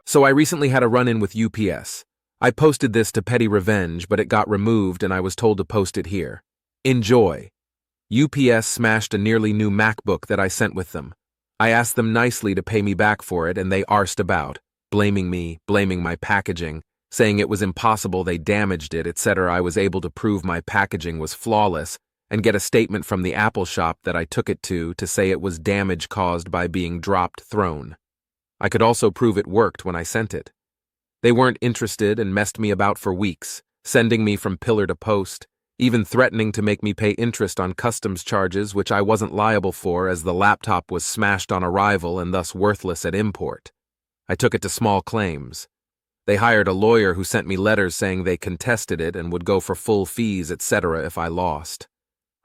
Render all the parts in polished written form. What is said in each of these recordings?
So I recently had a run-in with UPS. I posted this to petty revenge, but it got removed and I was told to post it here. Enjoy. UPS smashed a nearly new MacBook that I sent with them. I asked them nicely to pay me back for it and they arsed about, blaming me, blaming my packaging, saying it was impossible they damaged it, etc. I was able to prove my packaging was flawless and get a statement from the Apple shop that I took it to say it was damage caused by being dropped thrown. I could also prove it worked when I sent it. They weren't interested and messed me about for weeks, sending me from pillar to post, even threatening to make me pay interest on customs charges which I wasn't liable for as the laptop was smashed on arrival and thus worthless at import. I took it to small claims. They hired a lawyer who sent me letters saying they contested it and would go for full fees, etc. if I lost.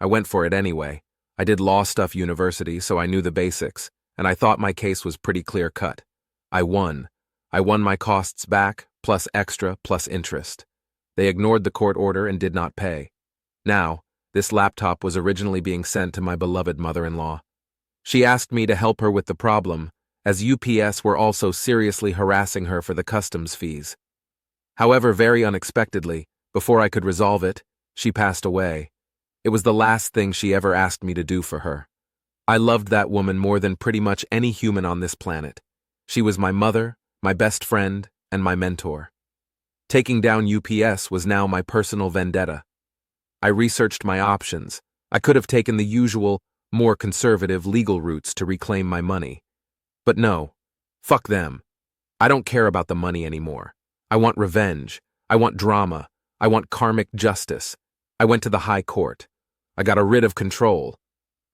I went for it anyway. I did law stuff university, so I knew the basics, and I thought my case was pretty clear-cut. I won. I won my costs back, plus extra, plus interest. They ignored the court order and did not pay. Now, this laptop was originally being sent to my beloved mother-in-law. She asked me to help her with the problem, as UPS were also seriously harassing her for the customs fees. However, very unexpectedly, before I could resolve it, she passed away. It was the last thing she ever asked me to do for her. I loved that woman more than pretty much any human on this planet. She was my mother, my best friend, and my mentor. Taking down UPS was now my personal vendetta. I researched my options. I could have taken the usual, more conservative legal routes to reclaim my money. But no, fuck them. I don't care about the money anymore. I want revenge. I want drama. I want karmic justice. I went to the high court. I got a writ of control.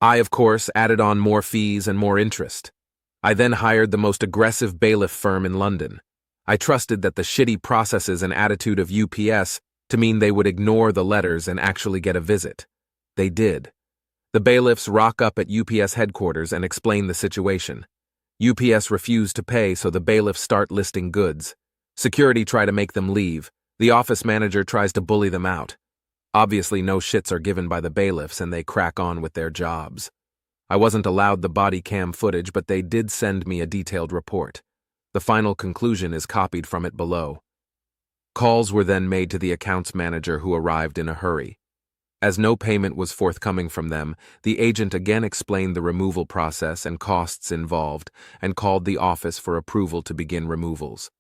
I, of course, added on more fees and more interest. I then hired the most aggressive bailiff firm in London. I trusted that the shitty processes and attitude of UPS to mean they would ignore the letters and actually get a visit. They did. The bailiffs rock up at UPS headquarters and explain the situation. UPS refused to pay, so the bailiffs start listing goods. Security try to make them leave. The office manager tries to bully them out. Obviously, no shits are given by the bailiffs and they crack on with their jobs. I wasn't allowed the body cam footage, but they did send me a detailed report. The final conclusion is copied from it below. Calls were then made to the accounts manager who arrived in a hurry. As no payment was forthcoming from them, the agent again explained the removal process and costs involved and called the office for approval to begin removals.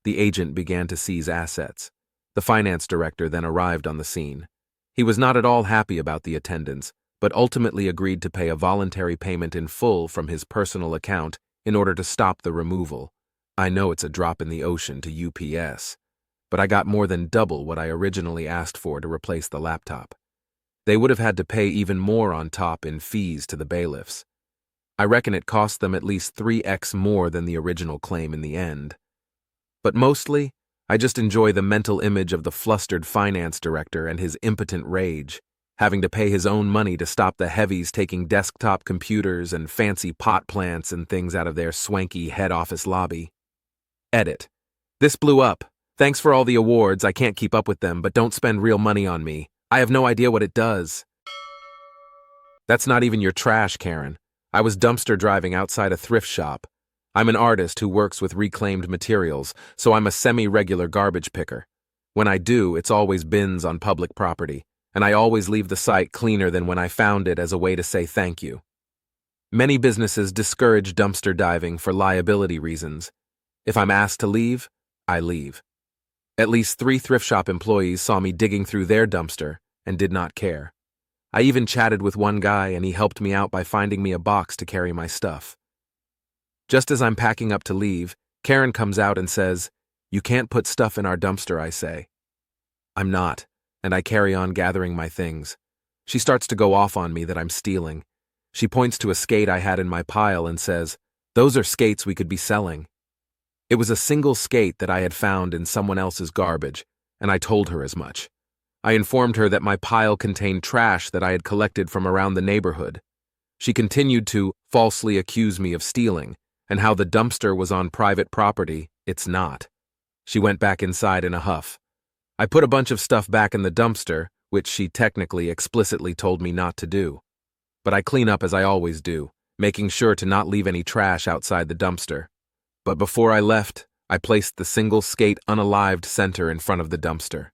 The agent began to seize assets. The finance director then arrived on the scene. He was not at all happy about the attendance, but ultimately agreed to pay a voluntary payment in full from his personal account in order to stop the removal. I know it's a drop in the ocean to UPS, but I got more than double what I originally asked for to replace the laptop. They would have had to pay even more on top in fees to the bailiffs. I reckon it cost them at least 3x more than the original claim in the end. But mostly, I just enjoy the mental image of the flustered finance director and his impotent rage, having to pay his own money to stop the heavies taking desktop computers and fancy pot plants and things out of their swanky head office lobby. Edit. This blew up. Thanks for all the awards. I can't keep up with them, but don't spend real money on me. I have no idea what it does. That's not even your trash, Karen. I was dumpster driving outside a thrift shop. I'm an artist who works with reclaimed materials, so I'm a semi-regular garbage picker. When I do, it's always bins on public property, and I always leave the site cleaner than when I found it as a way to say thank you. Many businesses discourage dumpster diving for liability reasons. If I'm asked to leave, I leave. At least 3 thrift shop employees saw me digging through their dumpster and did not care. I even chatted with one guy and he helped me out by finding me a box to carry my stuff. Just as I'm packing up to leave, Karen comes out and says, "You can't put stuff in our dumpster," I say. I'm not, and I carry on gathering my things. She starts to go off on me that I'm stealing. She points to a skate I had in my pile and says, "Those are skates we could be selling." It was a single skate that I had found in someone else's garbage, and I told her as much. I informed her that my pile contained trash that I had collected from around the neighborhood. She continued to falsely accuse me of stealing, and how the dumpster was on private property. It's not. She went back inside in a huff. I put a bunch of stuff back in the dumpster, which she technically explicitly told me not to do. But I clean up as I always do, making sure to not leave any trash outside the dumpster. But before I left, I placed the single skate unalived center in front of the dumpster.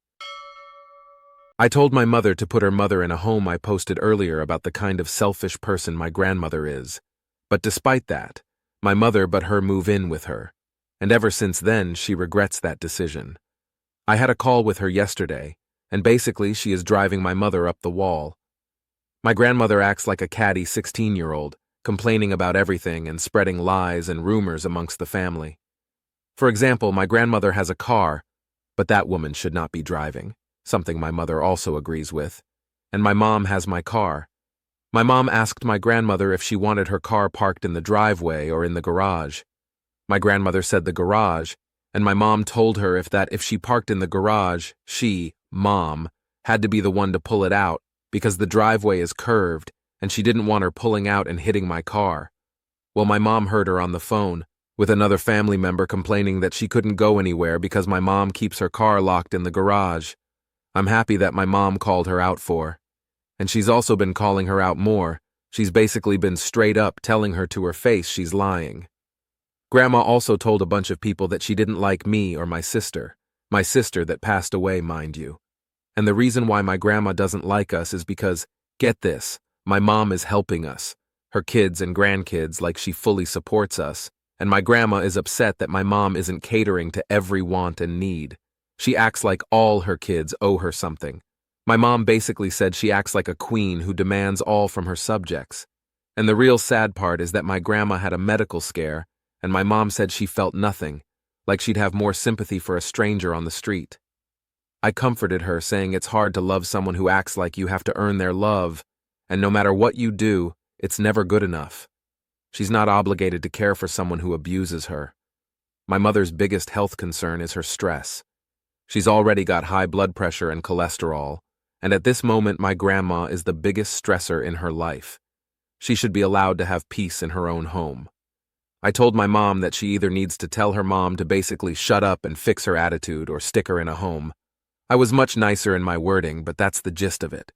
I told my mother to put her mother in a home I posted earlier about the kind of selfish person my grandmother is. But despite that, my mother but her move in with her. And ever since then, she regrets that decision. I had a call with her yesterday, and basically she is driving my mother up the wall. My grandmother acts like a catty 16-year-old, complaining about everything and spreading lies and rumors amongst the family. For example, my grandmother has a car, but that woman should not be driving, something my mother also agrees with. And my mom has my car. My mom asked my grandmother if she wanted her car parked in the driveway or in the garage. My grandmother said the garage, and my mom told her if she parked in the garage, she, mom, had to be the one to pull it out because the driveway is curved and she didn't want her pulling out and hitting my car. Well, my mom heard her on the phone, with another family member complaining that she couldn't go anywhere because my mom keeps her car locked in the garage. I'm happy that my mom called her out for. And she's also been calling her out more. She's basically been straight up telling her to her face she's lying. Grandma also told a bunch of people that she didn't like me or my sister that passed away, mind you. And the reason why my grandma doesn't like us is because, get this, my mom is helping us, her kids and grandkids, like she fully supports us, and my grandma is upset that my mom isn't catering to every want and need. She acts like all her kids owe her something. My mom basically said she acts like a queen who demands all from her subjects. And the real sad part is that my grandma had a medical scare, and my mom said she felt nothing, like she'd have more sympathy for a stranger on the street. I comforted her, saying it's hard to love someone who acts like you have to earn their love, and no matter what you do, it's never good enough. She's not obligated to care for someone who abuses her. My mother's biggest health concern is her stress. She's already got high blood pressure and cholesterol, and at this moment my grandma is the biggest stressor in her life. She should be allowed to have peace in her own home. I told my mom that she either needs to tell her mom to basically shut up and fix her attitude or stick her in a home. I was much nicer in my wording, but that's the gist of it.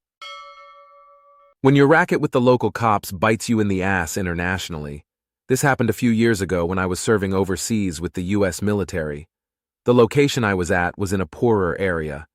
When your racket with the local cops bites you in the ass internationally, this happened a few years ago when I was serving overseas with the U.S. military. The location I was at was in a poorer area.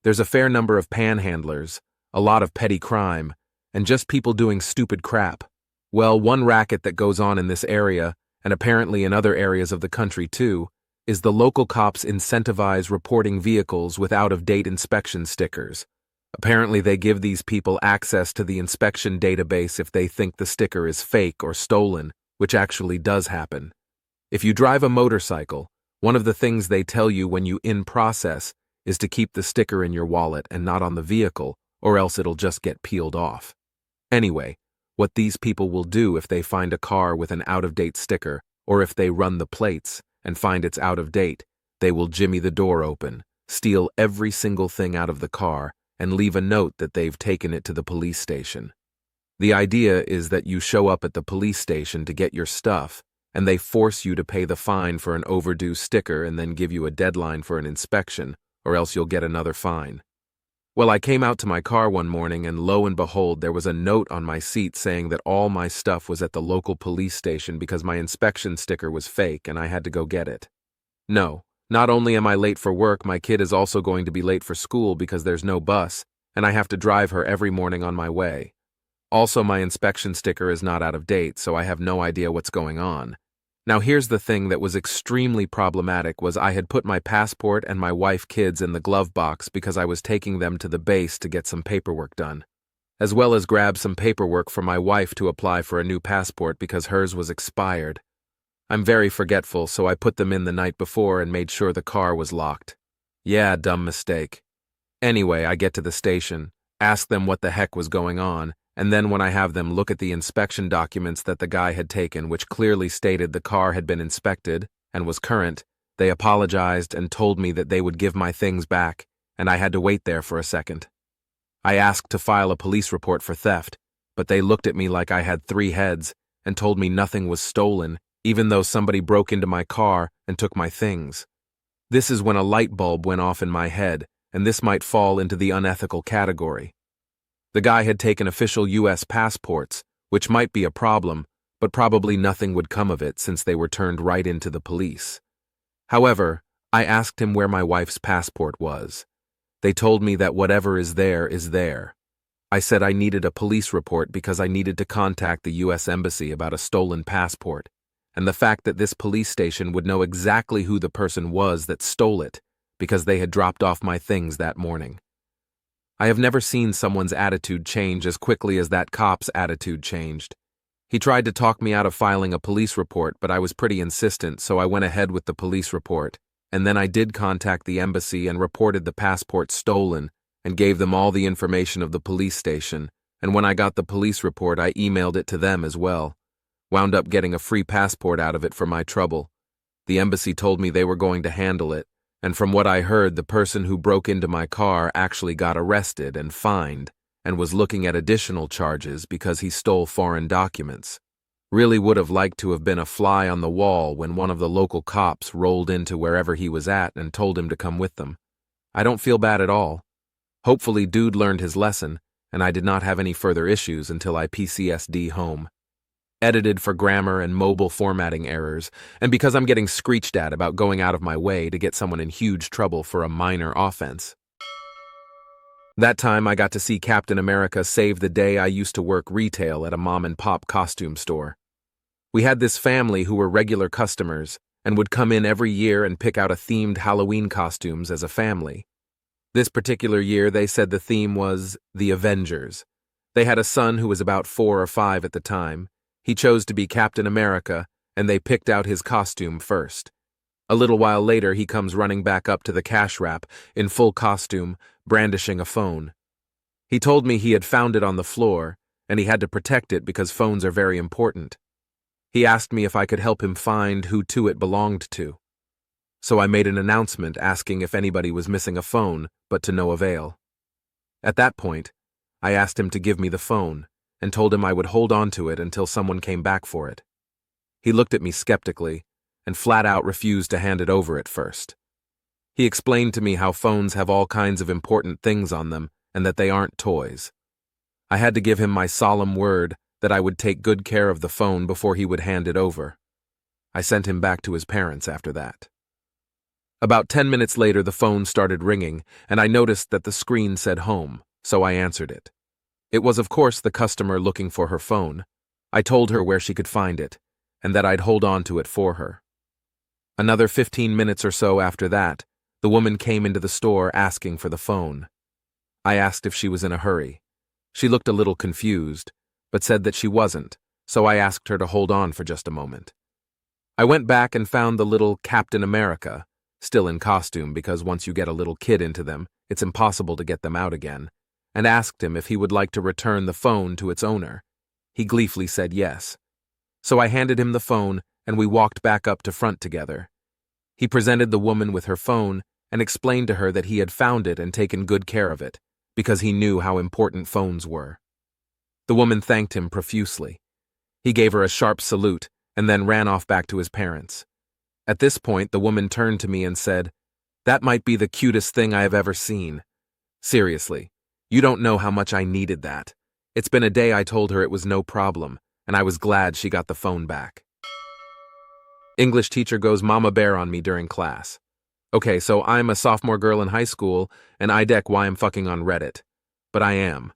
There's a fair number of panhandlers, a lot of petty crime, and just people doing stupid crap. Well, one racket that goes on in this area, and apparently in other areas of the country too, is the local cops incentivize reporting vehicles with out-of-date inspection stickers. Apparently they give these people access to the inspection database if they think the sticker is fake or stolen, which actually does happen. If you drive a motorcycle, one of the things they tell you when you in process is to keep the sticker in your wallet and not on the vehicle, or else it'll just get peeled off. Anyway, what these people will do if they find a car with an out-of-date sticker, or if they run the plates and find it's out of date, they will jimmy the door open, steal every single thing out of the car, and leave a note that they've taken it to the police station. The idea is that you show up at the police station to get your stuff, and they force you to pay the fine for an overdue sticker and then give you a deadline for an inspection, or else you'll get another fine. Well, I came out to my car one morning and lo and behold, there was a note on my seat saying that all my stuff was at the local police station because my inspection sticker was fake and I had to go get it. No, not only am I late for work, my kid is also going to be late for school because there's no bus, and I have to drive her every morning on my way. Also, my inspection sticker is not out of date, so I have no idea what's going on. Now here's the thing that was extremely problematic was I had put my passport and my wife kids in the glove box because I was taking them to the base to get some paperwork done, as well as grab some paperwork for my wife to apply for a new passport because hers was expired. I'm very forgetful, so I put them in the night before and made sure the car was locked. Yeah, dumb mistake. Anyway, I get to the station, ask them what the heck was going on, and then when I have them look at the inspection documents that the guy had taken, which clearly stated the car had been inspected and was current, they apologized and told me that they would give my things back, and I had to wait there for a second. I asked to file a police report for theft, but they looked at me like I had 3 heads and told me nothing was stolen, even though somebody broke into my car and took my things. This is when a light bulb went off in my head, and this might fall into the unethical category. The guy had taken official U.S. passports, which might be a problem, but probably nothing would come of it since they were turned right into the police. However, I asked him where my wife's passport was. They told me that whatever is there is there. I said I needed a police report because I needed to contact the U.S. Embassy about a stolen passport, and the fact that this police station would know exactly who the person was that stole it because they had dropped off my things that morning. I have never seen someone's attitude change as quickly as that cop's attitude changed. He tried to talk me out of filing a police report, but I was pretty insistent, so I went ahead with the police report, and then I did contact the embassy and reported the passport stolen and gave them all the information of the police station, and when I got the police report, I emailed it to them as well. Wound up getting a free passport out of it for my trouble. The embassy told me they were going to handle it, and from what I heard, the person who broke into my car actually got arrested and fined, and was looking at additional charges because he stole foreign documents. Really would have liked to have been a fly on the wall when one of the local cops rolled into wherever he was at and told him to come with them. I don't feel bad at all. Hopefully dude learned his lesson, and I did not have any further issues until I PCSD home. Edited for grammar and mobile formatting errors, and because I'm getting screeched at about going out of my way to get someone in huge trouble for a minor offense. That time I got to see Captain America save the day. I used to work retail at a mom-and-pop costume store. We had this family who were regular customers and would come in every year and pick out a themed Halloween costumes as a family. This particular year, they said the theme was The Avengers. They had a son who was about 4 or 5 at the time. He chose to be Captain America, and they picked out his costume first. A little while later, he comes running back up to the cash wrap, in full costume, brandishing a phone. He told me he had found it on the floor, and he had to protect it because phones are very important. He asked me if I could help him find who it belonged to. So I made an announcement asking if anybody was missing a phone, but to no avail. At that point, I asked him to give me the phone and told him I would hold on to it until someone came back for it. He looked at me skeptically and flat out refused to hand it over at first. He explained to me how phones have all kinds of important things on them and that they aren't toys. I had to give him my solemn word that I would take good care of the phone before he would hand it over. I sent him back to his parents after that. About 10 minutes later, the phone started ringing, and I noticed that the screen said home, so I answered it. It was, of course, the customer looking for her phone. I told her where she could find it, and that I'd hold on to it for her. Another 15 minutes or so after that, the woman came into the store asking for the phone. I asked if she was in a hurry. She looked a little confused, but said that she wasn't, so I asked her to hold on for just a moment. I went back and found the little Captain America, still in costume because once you get a little kid into them, it's impossible to get them out again, and asked him if he would like to return the phone to its owner. He gleefully said yes. So I handed him the phone and we walked back up to front together. He presented the woman with her phone and explained to her that he had found it and taken good care of it, because he knew how important phones were. The woman thanked him profusely. He gave her a sharp salute and then ran off back to his parents. At this point, the woman turned to me and said, "That might be the cutest thing I have ever seen. Seriously, you don't know how much I needed that. It's been a day." I told her it was no problem, and I was glad she got the phone back. English teacher goes mama bear on me during class. Okay, so I'm a sophomore girl in high school, and I deck why I'm fucking on Reddit. But I am.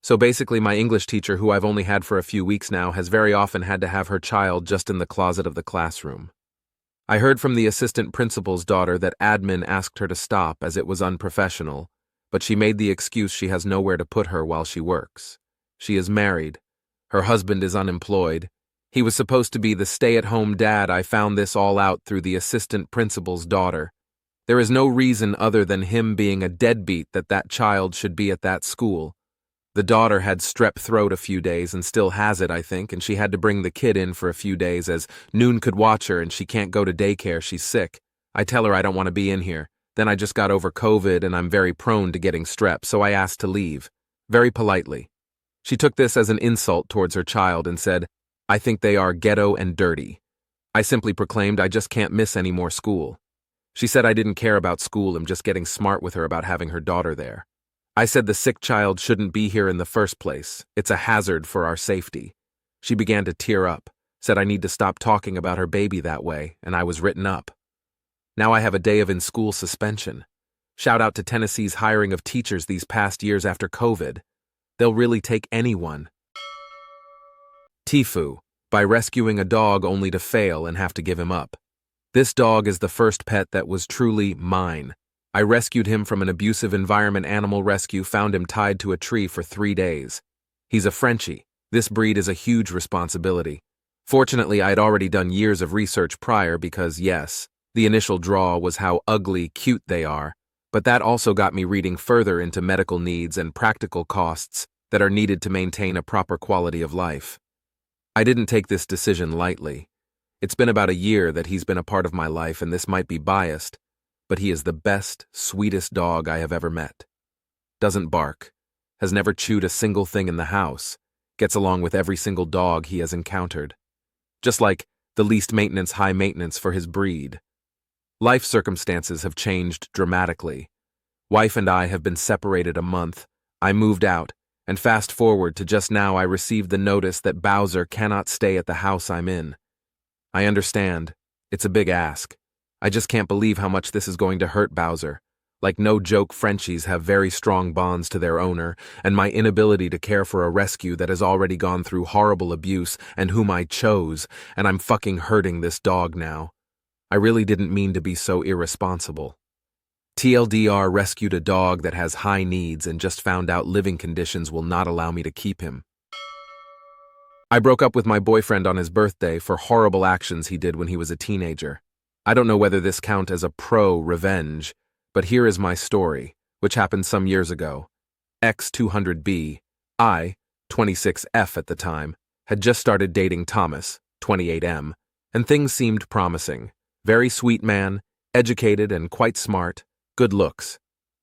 So basically my English teacher, who I've only had for a few weeks now, has very often had to have her child just in the closet of the classroom. I heard from the assistant principal's daughter that admin asked her to stop as it was unprofessional, but she made the excuse she has nowhere to put her while she works. She is married. Her husband is unemployed. He was supposed to be the stay-at-home dad. I found this all out through the assistant principal's daughter. There is no reason other than him being a deadbeat that child should be at that school. The daughter had strep throat a few days and still has it, I think, and she had to bring the kid in for a few days as Noon could watch her and she can't go to daycare, she's sick. I tell her I don't want to be in here. Then I just got over COVID and I'm very prone to getting strep, so I asked to leave. Very politely. She took this as an insult towards her child and said, "I think they are ghetto and dirty." I simply proclaimed I just can't miss any more school. She said I didn't care about school, I'm just getting smart with her about having her daughter there. I said the sick child shouldn't be here in the first place. It's a hazard for our safety. She began to tear up, said I need to stop talking about her baby that way, and I was written up. Now I have a day of in-school suspension. Shout out to Tennessee's hiring of teachers these past years after COVID. They'll really take anyone. Tifu, by rescuing a dog only to fail and have to give him up. This dog is the first pet that was truly mine. I rescued him from an abusive environment animal rescue, found him tied to a tree for 3 days. He's a Frenchie. This breed is a huge responsibility. Fortunately, I had already done years of research prior because, yes, the initial draw was how ugly cute they are, but that also got me reading further into medical needs and practical costs that are needed to maintain a proper quality of life. I didn't take this decision lightly. It's been about a year that he's been a part of my life, and this might be biased, but he is the best, sweetest dog I have ever met. Doesn't bark, has never chewed a single thing in the house, gets along with every single dog he has encountered. Just like the least maintenance, high maintenance for his breed. Life circumstances have changed dramatically. Wife and I have been separated a month. I moved out, and fast forward to just now I received the notice that Bowser cannot stay at the house I'm in. I understand. It's a big ask. I just can't believe how much this is going to hurt Bowser. Like no joke, Frenchies have very strong bonds to their owner, and my inability to care for a rescue that has already gone through horrible abuse and whom I chose, and I'm fucking hurting this dog now. I really didn't mean to be so irresponsible. TLDR rescued a dog that has high needs and just found out living conditions will not allow me to keep him. I broke up with my boyfriend on his birthday for horrible actions he did when he was a teenager. I don't know whether this count as a pro-revenge, but here is my story, which happened some years ago. X200B, I, 26F at the time, had just started dating Thomas, 28M, and things seemed promising. Very sweet man, educated and quite smart, good looks.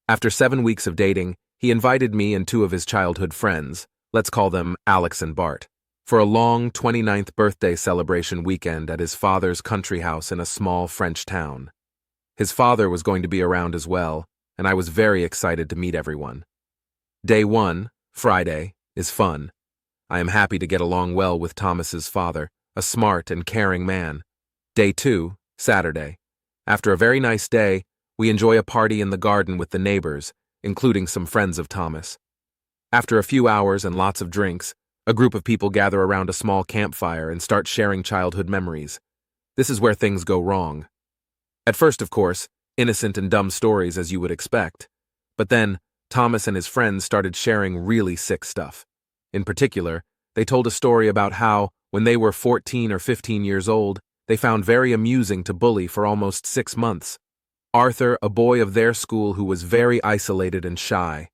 After 7 weeks of dating, he invited me and 2 of his childhood friends, let's call them Alex and Bart, for a long 29th birthday celebration weekend at his father's country house in a small French town. His father was going to be around as well, and I was very excited to meet everyone. Day 1, Friday, is fun. I am happy to get along well with Thomas's father, a smart and caring man. Day 2, Saturday. After a very nice day, we enjoy a party in the garden with the neighbors, including some friends of Thomas. After a few hours and lots of drinks, a group of people gather around a small campfire and start sharing childhood memories. This is where things go wrong. At first, of course, innocent and dumb stories as you would expect. But then, Thomas and his friends started sharing really sick stuff. In particular, they told a story about how, when they were 14 or 15 years old, they found very amusing to bully for almost 6 months. Arthur, a boy of their school who was very isolated and shy,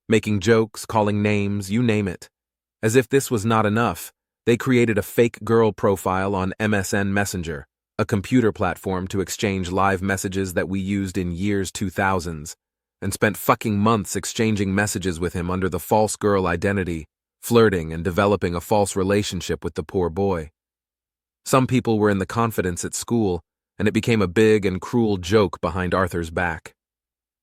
making jokes, calling names, you name it. As if this was not enough, they created a fake girl profile on MSN Messenger, a computer platform to exchange live messages that we used in years 2000s, and spent fucking months exchanging messages with him under the false girl identity, flirting and developing a false relationship with the poor boy. Some people were in the confidence at school, and it became a big and cruel joke behind Arthur's back.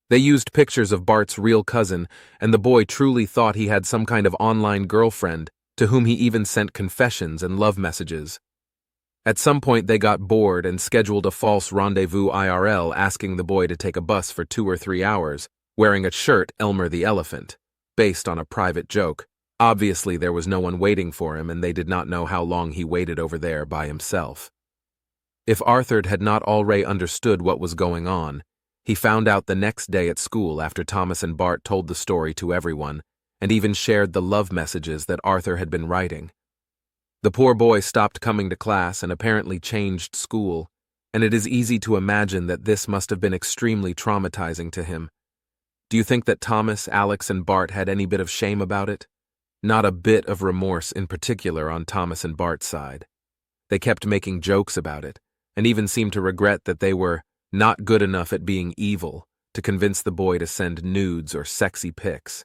They used pictures of Bart's real cousin, and the boy truly thought he had some kind of online girlfriend, to whom he even sent confessions and love messages. At some point they got bored and scheduled a false rendezvous IRL, asking the boy to take a bus for 2 or 3 hours, wearing a shirt Elmer the Elephant, based on a private joke. Obviously there was no one waiting for him, and they did not know how long he waited over there by himself. If Arthur had not already understood what was going on, he found out the next day at school after Thomas and Bart told the story to everyone, and even shared the love messages that Arthur had been writing. The poor boy stopped coming to class and apparently changed school, and it is easy to imagine that this must have been extremely traumatizing to him. Do you think that Thomas, Alex, and Bart had any bit of shame about it? Not a bit of remorse in particular on Thomas and Bart's side. They kept making jokes about it, and even seemed to regret that they were not good enough at being evil to convince the boy to send nudes or sexy pics.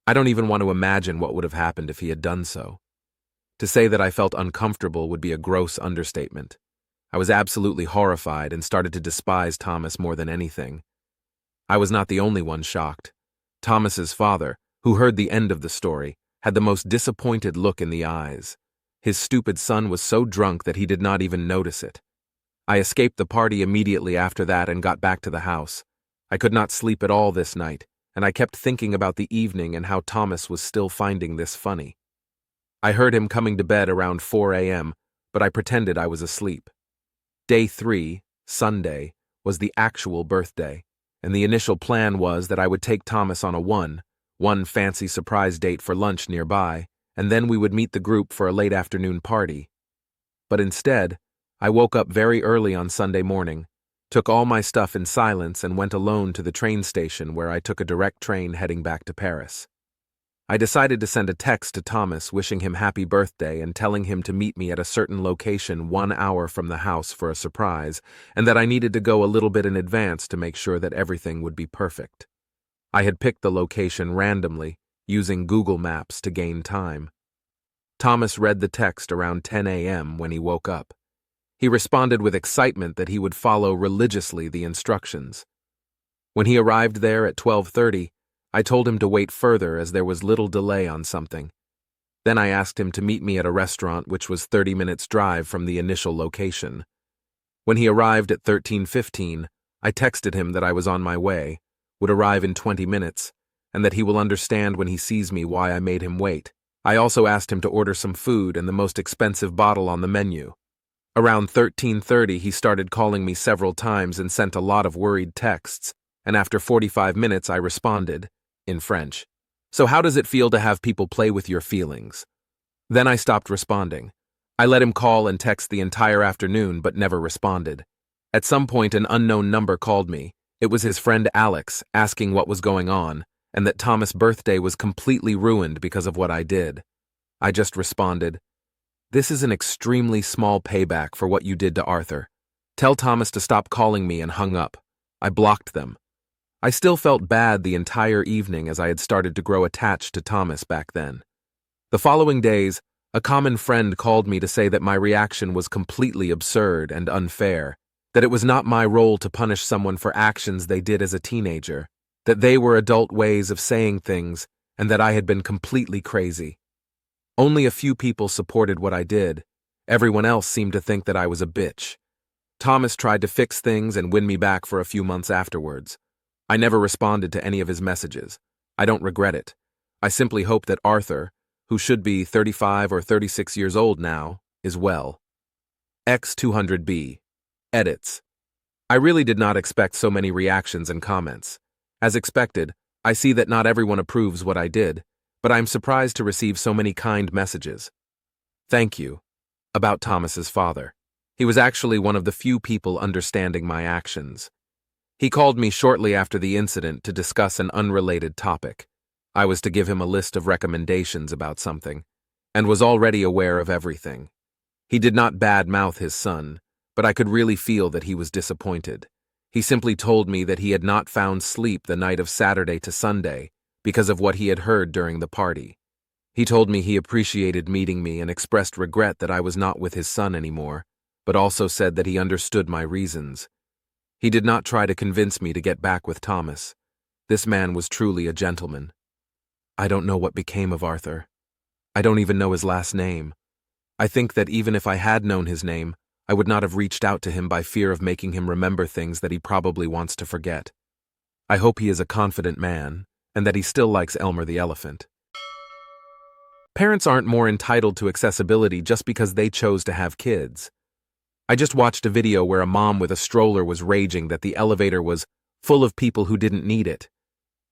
I don't even want to imagine what would have happened if he had done so. To say that I felt uncomfortable would be a gross understatement. I was absolutely horrified and started to despise Thomas more than anything. I was not the only one shocked. Thomas's father, who heard the end of the story, had the most disappointed look in the eyes. His stupid son was so drunk that he did not even notice it. I escaped the party immediately after that and got back to the house. I could not sleep at all this night, and I kept thinking about the evening and how Thomas was still finding this funny. I heard him coming to bed around 4 a.m., but I pretended I was asleep. Day 3, Sunday, was the actual birthday, and the initial plan was that I would take Thomas on a one fancy surprise date for lunch nearby, and then we would meet the group for a late afternoon party. But instead, I woke up very early on Sunday morning, took all my stuff in silence, and went alone to the train station where I took a direct train heading back to Paris. I decided to send a text to Thomas wishing him happy birthday and telling him to meet me at a certain location 1 hour from the house for a surprise, and that I needed to go a little bit in advance to make sure that everything would be perfect. I had picked the location randomly, using Google Maps to gain time. Thomas read the text around 10 a.m. when he woke up. He responded with excitement that he would follow religiously the instructions. When he arrived there at 12:30, I told him to wait further as there was little delay on something. Then I asked him to meet me at a restaurant which was 30 minutes' drive from the initial location. When he arrived at 13:15, I texted him that I was on my way, would arrive in 20 minutes, and that he will understand when he sees me why I made him wait. I also asked him to order some food and the most expensive bottle on the menu. Around 13:30, he started calling me several times and sent a lot of worried texts, and after 45 minutes I responded, in French, "So how does it feel to have people play with your feelings?" Then I stopped responding. I let him call and text the entire afternoon but never responded. At some point an unknown number called me. It was his friend Alex, asking what was going on, and that Thomas' birthday was completely ruined because of what I did. I just responded, "This is an extremely small payback for what you did to Arthur. Tell Thomas to stop calling me," and hung up. I blocked them. I still felt bad the entire evening as I had started to grow attached to Thomas back then. The following days, a common friend called me to say that my reaction was completely absurd and unfair, that it was not my role to punish someone for actions they did as a teenager, that they were adult ways of saying things, and that I had been completely crazy. Only a few people supported what I did. Everyone else seemed to think that I was a bitch. Thomas tried to fix things and win me back for a few months afterwards. I never responded to any of his messages. I don't regret it. I simply hope that Arthur, who should be 35 or 36 years old now, is well. X200B. Edits. I really did not expect so many reactions and comments. As expected, I see that not everyone approves what I did, but I'm surprised to receive so many kind messages. Thank you. About Thomas's father. He was actually one of the few people understanding my actions. He called me shortly after the incident to discuss an unrelated topic. I was to give him a list of recommendations about something, and was already aware of everything. He did not badmouth his son, but I could really feel that he was disappointed. He simply told me that he had not found sleep the night of Saturday to Sunday because of what he had heard during the party. He told me he appreciated meeting me and expressed regret that I was not with his son anymore, but also said that he understood my reasons. He did not try to convince me to get back with Thomas. This man was truly a gentleman. I don't know what became of Arthur. I don't even know his last name. I think that even if I had known his name, I would not have reached out to him by fear of making him remember things that he probably wants to forget. I hope he is a confident man, and that he still likes Elmer the elephant. Parents aren't more entitled to accessibility just because they chose to have kids. I just watched a video where a mom with a stroller was raging that the elevator was full of people who didn't need it.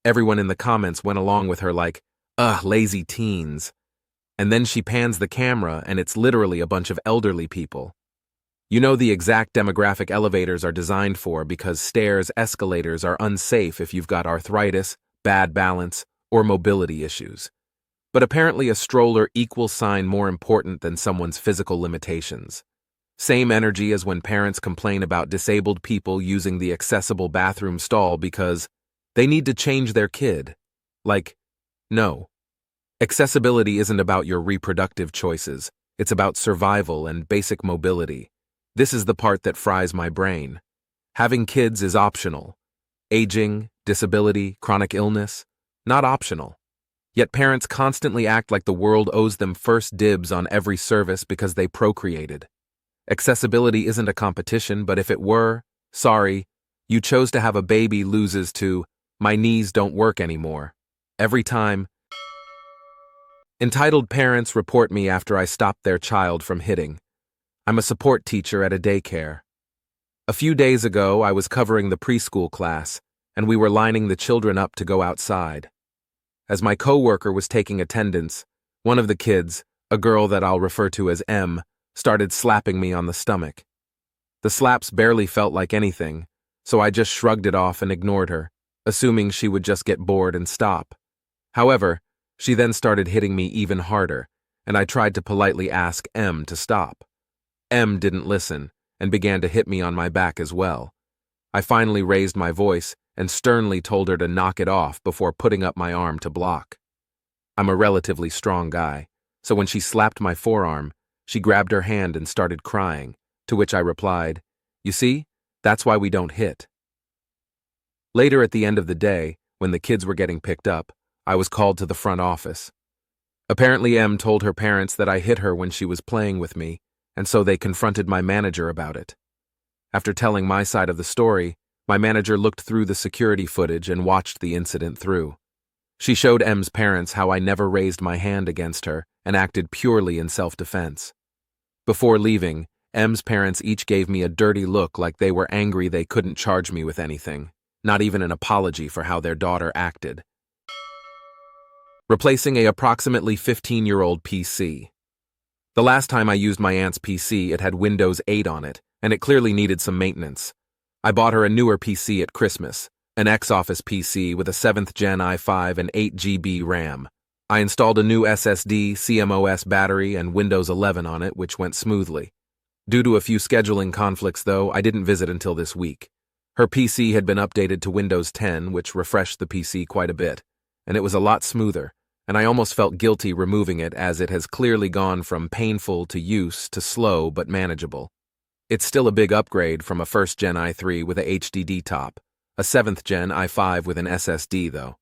Everyone in the comments went along with her like, "Ugh, lazy teens." And then she pans the camera and it's literally a bunch of elderly people. You know the exact demographic elevators are designed for because stairs, escalators are unsafe if you've got arthritis, bad balance, or mobility issues. But apparently a stroller equals sign more important than someone's physical limitations. Same energy as when parents complain about disabled people using the accessible bathroom stall because they need to change their kid. Like, no. Accessibility isn't about your reproductive choices. It's about survival and basic mobility. This is the part that fries my brain. Having kids is optional. Aging, disability, chronic illness, not optional. Yet parents constantly act like the world owes them first dibs on every service because they procreated. Accessibility isn't a competition, but if it were, sorry, you chose to have a baby loses to, my knees don't work anymore. Every time. Entitled parents report me after I stopped their child from hitting. I'm a support teacher at a daycare. A few days ago, I was covering the preschool class, and we were lining the children up to go outside. As my coworker was taking attendance, one of the kids, a girl that I'll refer to as M, started slapping me on the stomach. The slaps barely felt like anything, so I just shrugged it off and ignored her, assuming she would just get bored and stop. However, she then started hitting me even harder, and I tried to politely ask M to stop. M didn't listen and began to hit me on my back as well. I finally raised my voice and sternly told her to knock it off before putting up my arm to block. I'm a relatively strong guy, so when she slapped my forearm, she grabbed her hand and started crying, to which I replied, "You see, that's why we don't hit." Later at the end of the day, when the kids were getting picked up, I was called to the front office. Apparently M told her parents that I hit her when she was playing with me, and so they confronted my manager about it. After telling my side of the story, my manager looked through the security footage and watched the incident through. She showed M's parents how I never raised my hand against her and acted purely in self-defense. Before leaving, M's parents each gave me a dirty look like they were angry they couldn't charge me with anything, not even an apology for how their daughter acted. Replacing a approximately 15-year-old PC. The last time I used my aunt's PC, it had Windows 8 on it, and it clearly needed some maintenance. I bought her a newer PC at Christmas, an ex-office PC with a 7th Gen i5 and 8 GB RAM. I installed a new SSD, CMOS battery, and Windows 11 on it, which went smoothly. Due to a few scheduling conflicts, though, I didn't visit until this week. Her PC had been updated to Windows 10, which refreshed the PC quite a bit, and it was a lot smoother, and I almost felt guilty removing it as it has clearly gone from painful to use to slow but manageable. It's still a big upgrade from a 1st Gen i3 with a HDD top, a 7th Gen i5 with an SSD though.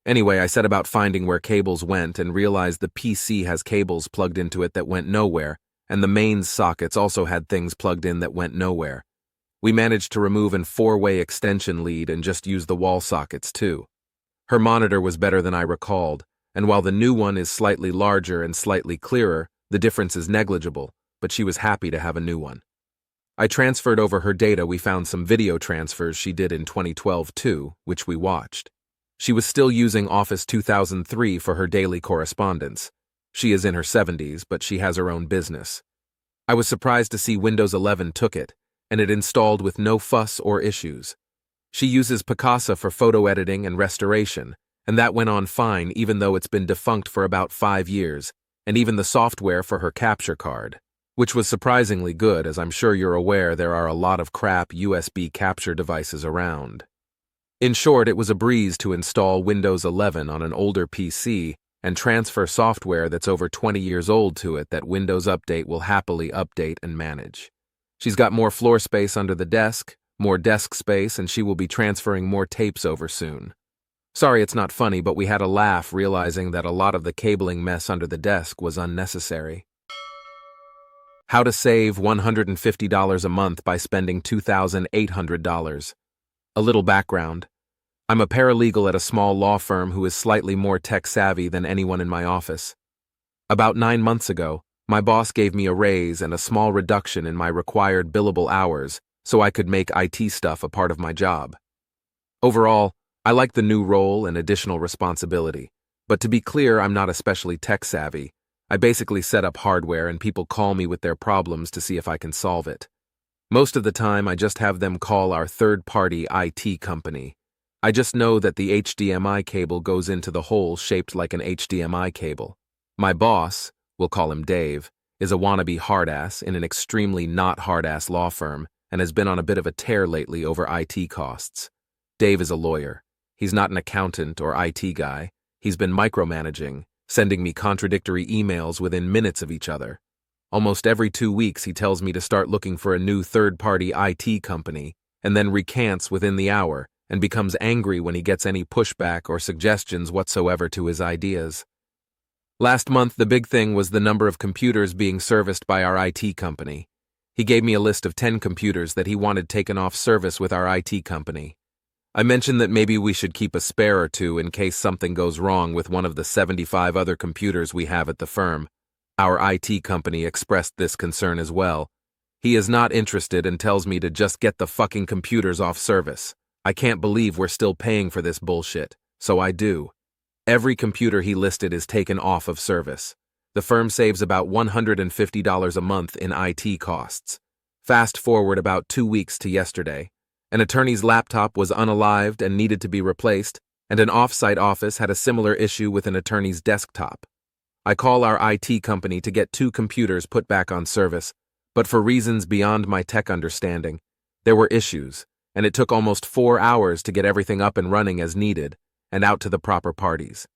Anyway, I set about finding where cables went and realized the PC has cables plugged into it that went nowhere, and the mains sockets also had things plugged in that went nowhere. We managed to remove an 4-way extension lead and just use the wall sockets too. Her monitor was better than I recalled, and while the new one is slightly larger and slightly clearer, the difference is negligible, but she was happy to have a new one. I transferred over her data. We found some video transfers she did in 2012 too, which we watched. She was still using Office 2003 for her daily correspondence. She is in her 70s, but she has her own business. I was surprised to see Windows 11 took it, and it installed with no fuss or issues. She uses Picasa for photo editing and restoration, and that went on fine even though it's been defunct for about 5 years, and even the software for her capture card, which was surprisingly good, as I'm sure you're aware there are a lot of crap USB capture devices around. In short, it was a breeze to install Windows 11 on an older PC and transfer software that's over 20 years old to it that Windows Update will happily update and manage. She's got more floor space under the desk, more desk space, and she will be transferring more tapes over soon. Sorry it's not funny, but we had a laugh realizing that a lot of the cabling mess under the desk was unnecessary. How to save $150 a month by spending $2,800. A little background. I'm a paralegal at a small law firm who is slightly more tech-savvy than anyone in my office. About 9 months ago, my boss gave me a raise and a small reduction in my required billable hours so I could make IT stuff a part of my job. Overall, I like the new role and additional responsibility, but to be clear, I'm not especially tech-savvy. I basically set up hardware and people call me with their problems to see if I can solve it. Most of the time, I just have them call our third-party IT company. I just know that the HDMI cable goes into the hole shaped like an HDMI cable. My boss, we'll call him Dave, is a wannabe hardass in an extremely not hardass law firm and has been on a bit of a tear lately over IT costs. Dave is a lawyer. He's not an accountant or IT guy. He's been micromanaging, sending me contradictory emails within minutes of each other. Almost every 2 weeks he tells me to start looking for a new third-party IT company, and then recants within the hour and becomes angry when he gets any pushback or suggestions whatsoever to his ideas. Last month, the big thing was the number of computers being serviced by our IT company. He gave me a list of 10 computers that he wanted taken off service with our IT company. I mentioned that maybe we should keep a spare or two in case something goes wrong with one of the 75 other computers we have at the firm. Our IT company expressed this concern as well. He is not interested and tells me to just get the fucking computers off service. I can't believe we're still paying for this bullshit, so I do. Every computer he listed is taken off of service. The firm saves about $150 a month in IT costs. Fast forward about 2 weeks to yesterday. An attorney's laptop was unalived and needed to be replaced, and an off-site office had a similar issue with an attorney's desktop. I call our IT company to get 2 computers put back on service, but for reasons beyond my tech understanding, there were issues, and it took almost 4 hours to get everything up and running as needed and out to the proper parties.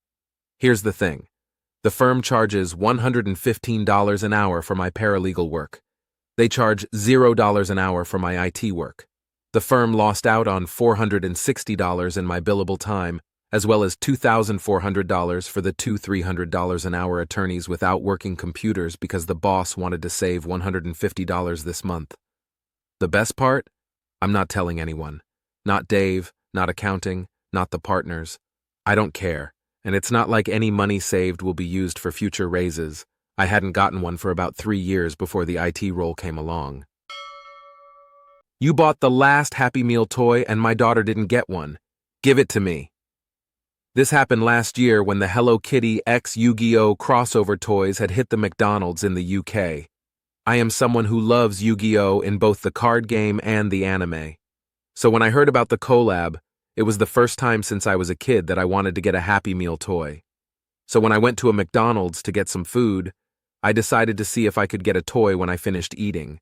Here's the thing. The firm charges $115 an hour for my paralegal work. They charge $0 an hour for my IT work. The firm lost out on $460 in my billable time, as well as $2,400 for the $300 an hour attorneys without working computers because the boss wanted to save $150 this month. The best part? I'm not telling anyone. Not Dave, not accounting, not the partners. I don't care, and it's not like any money saved will be used for future raises. I hadn't gotten one for about 3 years before the IT role came along. You bought the last Happy Meal toy and my daughter didn't get one. Give it to me. This happened last year when the Hello Kitty X Yu-Gi-Oh! Crossover toys had hit the McDonald's in the UK. I am someone who loves Yu-Gi-Oh! In both the card game and the anime. So when I heard about the collab, it was the first time since I was a kid that I wanted to get a Happy Meal toy. So when I went to a McDonald's to get some food, I decided to see if I could get a toy when I finished eating.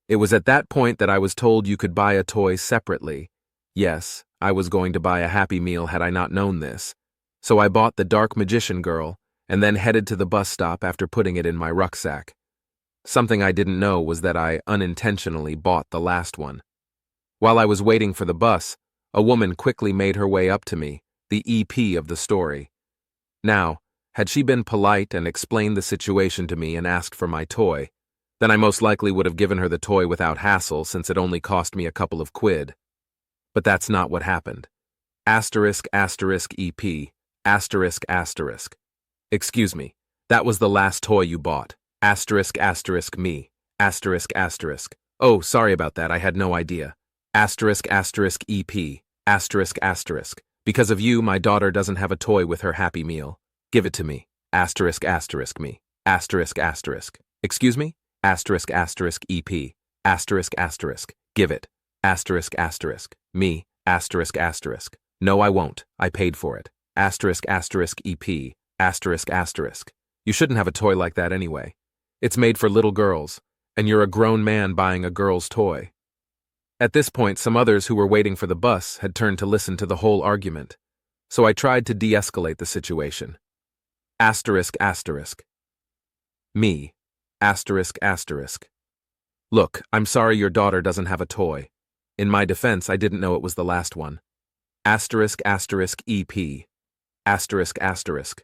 It was at that point that I was told you could buy a toy separately. Yes, I was going to buy a Happy Meal had I not known this. So I bought the Dark Magician Girl and then headed to the bus stop after putting it in my rucksack. Something I didn't know was that I unintentionally bought the last one. While I was waiting for the bus, a woman quickly made her way up to me, the EP of the story. Now, had she been polite and explained the situation to me and asked for my toy, then I most likely would have given her the toy without hassle since it only cost me a couple of quid. But that's not what happened. Asterisk asterisk EP, asterisk asterisk. Excuse me, that was the last toy you bought. Asterisk asterisk me, asterisk asterisk. Oh, sorry about that, I had no idea. Asterisk asterisk EP, asterisk asterisk. Because of you, my daughter doesn't have a toy with her Happy Meal. Give it to me. Asterisk asterisk me, asterisk asterisk. Excuse me? Asterisk asterisk EP, asterisk asterisk, give it, asterisk asterisk, me, asterisk asterisk. No, I won't, I paid for it. Asterisk asterisk EP, asterisk asterisk. You shouldn't have a toy like that anyway. It's made for little girls, and you're a grown man buying a girl's toy. At this point, some others who were waiting for the bus had turned to listen to the whole argument, so I tried to de-escalate the situation. Asterisk asterisk. Me. Asterisk asterisk. Look, I'm sorry your daughter doesn't have a toy. In my defense, I didn't know it was the last one. Asterisk asterisk EP. Asterisk asterisk.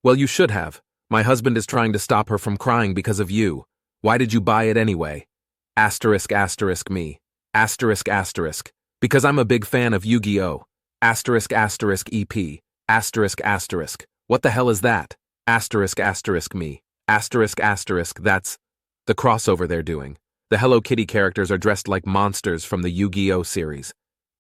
Well, you should have. My husband is trying to stop her from crying because of you. Why did you buy it anyway? Asterisk asterisk me. Asterisk asterisk. Because I'm a big fan of Yu-Gi-Oh! Asterisk asterisk EP. Asterisk asterisk. What the hell is that? Asterisk asterisk me. Asterisk asterisk, that's the crossover they're doing. The Hello Kitty characters are dressed like monsters from the Yu-Gi-Oh! Series.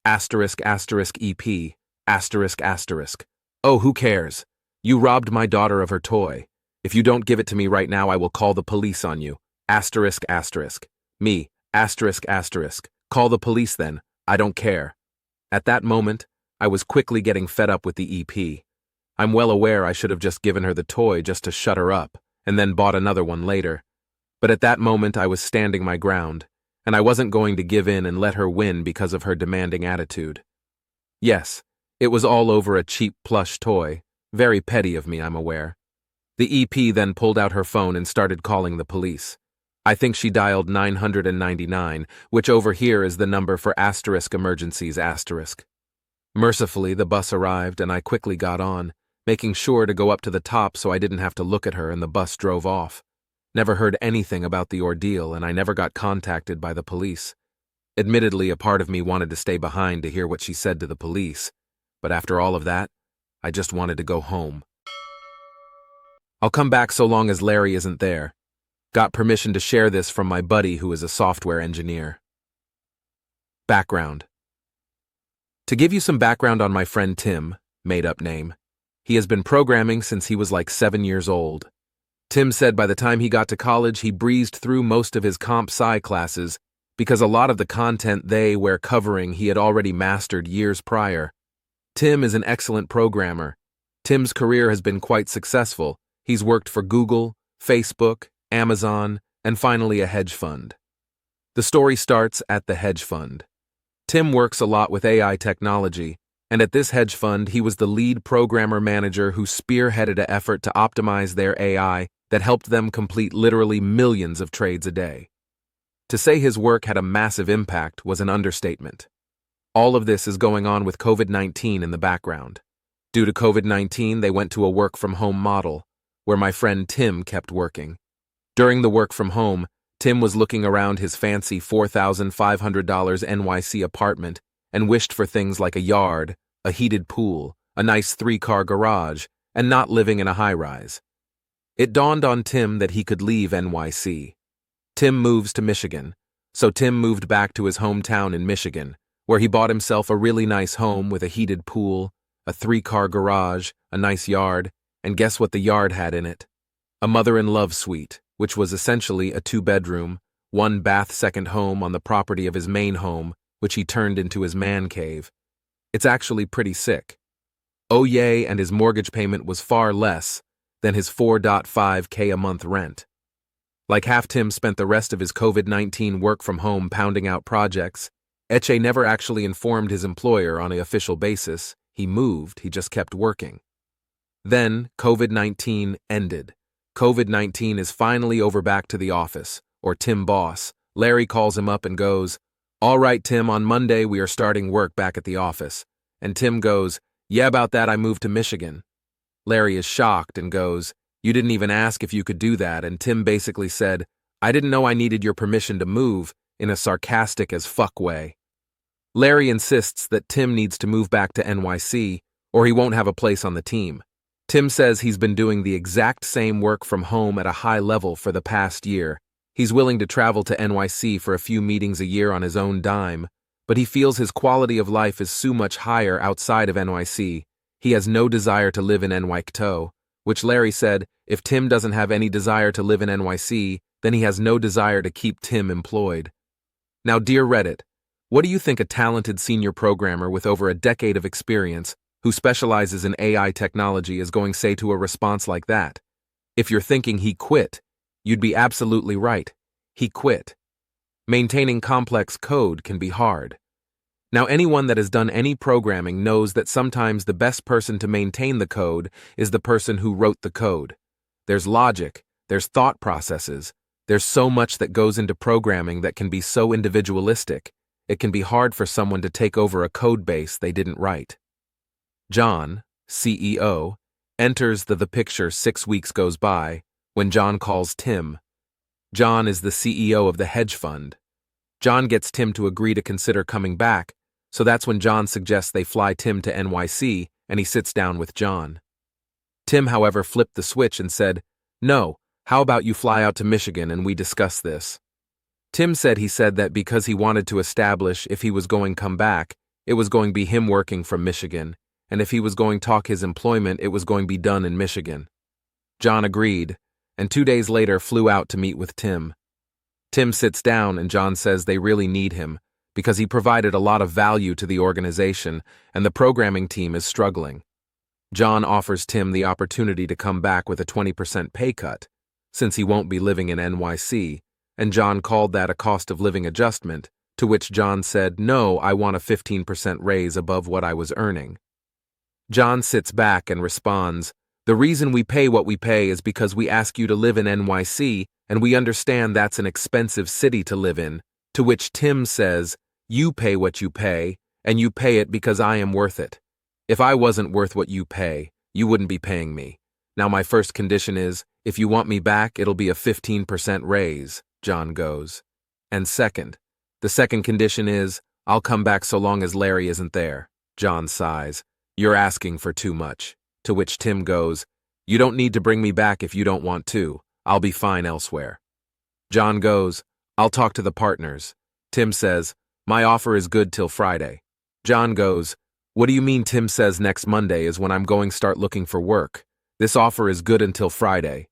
Asterisk asterisk EP, asterisk asterisk. Oh, who cares? You robbed my daughter of her toy. If you don't give it to me right now, I will call the police on you. Asterisk asterisk. Me, asterisk asterisk. Call the police then, I don't care. At that moment, I was quickly getting fed up with the EP. I'm well aware I should have just given her the toy just to shut her up, and then bought another one later. But at that moment I was standing my ground, and I wasn't going to give in and let her win because of her demanding attitude. Yes, it was all over a cheap plush toy, very petty of me, I'm aware. The EP then pulled out her phone and started calling the police. I think she dialed 999, which over here is the number for asterisk emergencies asterisk. Mercifully, the bus arrived and I quickly got on, making sure to go up to the top so I didn't have to look at her, and the bus drove off. Never heard anything about the ordeal, and I never got contacted by the police. Admittedly, a part of me wanted to stay behind to hear what she said to the police, but after all of that, I just wanted to go home. I'll come back so long as Larry isn't there. Got permission to share this from my buddy who is a software engineer. Background. To give you some background on my friend Tim, made-up name, he has been programming since he was like 7 years old. Tim said by the time he got to college, he breezed through most of his comp sci classes because a lot of the content they were covering he had already mastered years prior. Tim is an excellent programmer. Tim's career has been quite successful. He's worked for Google, Facebook, Amazon, and finally a hedge fund. The story starts at the hedge fund. Tim works a lot with AI technology, and at this hedge fund, he was the lead programmer manager who spearheaded an effort to optimize their AI that helped them complete literally millions of trades a day. To say his work had a massive impact was an understatement. All of this is going on with COVID-19 in the background. Due to COVID-19, they went to a work-from-home model, where my friend Tim kept working. During the work from home, Tim was looking around his fancy $4,500 NYC apartment and wished for things like a yard, a heated pool, a nice 3-car garage, and not living in a high-rise. It dawned on Tim that he could leave NYC. Tim moves to Michigan, so Tim moved back to his hometown in Michigan, where he bought himself a really nice home with a heated pool, a 3-car garage, a nice yard, and guess what the yard had in it? A mother-in-love suite, which was essentially a 2-bedroom, 1-bath second home on the property of his main home, which he turned into his man cave. It's actually pretty sick. Oh yay, and his mortgage payment was far less than his $4.5K a month rent. Like half Tim spent the rest of his COVID-19 work from home pounding out projects, Eche never actually informed his employer on an official basis. He moved, he just kept working. Then, COVID-19 ended. COVID-19 is finally over back to the office, or Tim boss. Larry calls him up and goes, "All right, Tim, on Monday we are starting work back at the office." And Tim goes, "Yeah, about that I moved to Michigan." Larry is shocked and goes, "You didn't even ask if you could do that," and Tim basically said, "I didn't know I needed your permission to move," in a sarcastic as fuck way. Larry insists that Tim needs to move back to NYC, or he won't have a place on the team. Tim says he's been doing the exact same work from home at a high level for the past year. He's willing to travel to NYC for a few meetings a year on his own dime, but he feels his quality of life is so much higher outside of NYC. He has no desire to live in NYC, which Larry said, if Tim doesn't have any desire to live in NYC, then he has no desire to keep Tim employed. Now, dear Reddit, what do you think a talented senior programmer with over a decade of experience who specializes in AI technology is going to say to a response like that? If you're thinking he quit, you'd be absolutely right. He quit. Maintaining complex code can be hard. Now, anyone that has done any programming knows that sometimes the best person to maintain the code is the person who wrote the code. There's logic, there's thought processes, there's so much that goes into programming that can be so individualistic, it can be hard for someone to take over a code base they didn't write. John, CEO, enters the picture 6 weeks goes by when John calls Tim. John is the CEO of the hedge fund. John gets Tim to agree to consider coming back, so that's when John suggests they fly Tim to NYC and he sits down with John. Tim, however, flipped the switch and said, "No, how about you fly out to Michigan and we discuss this?" Tim said he said that because he wanted to establish if he was going to come back, it was going to be him working from Michigan, and if he was going to talk his employment, it was going to be done in Michigan. John agreed, and 2 days later flew out to meet with Tim. Tim sits down and John says they really need him because he provided a lot of value to the organization and the programming team is struggling. John offers Tim the opportunity to come back with a 20% pay cut, since he won't be living in NYC, and John called that a cost of living adjustment, to which John said, "No, I want a 15% raise above what I was earning." John sits back and responds, "The reason we pay what we pay is because we ask you to live in NYC, and we understand that's an expensive city to live in," to which Tim says, "You pay what you pay, and you pay it because I am worth it. If I wasn't worth what you pay, you wouldn't be paying me. Now my first condition is, if you want me back, it'll be a 15% raise, John goes. And the second condition is, I'll come back so long as Larry isn't there. John sighs. You're asking for too much. To which Tim goes, you don't need to bring me back if you don't want to. I'll be fine elsewhere. John goes, I'll talk to the partners. Tim says, my offer is good till Friday. John goes, what do you mean Tim says next Monday is when I'm going start looking for work? This offer is good until Friday.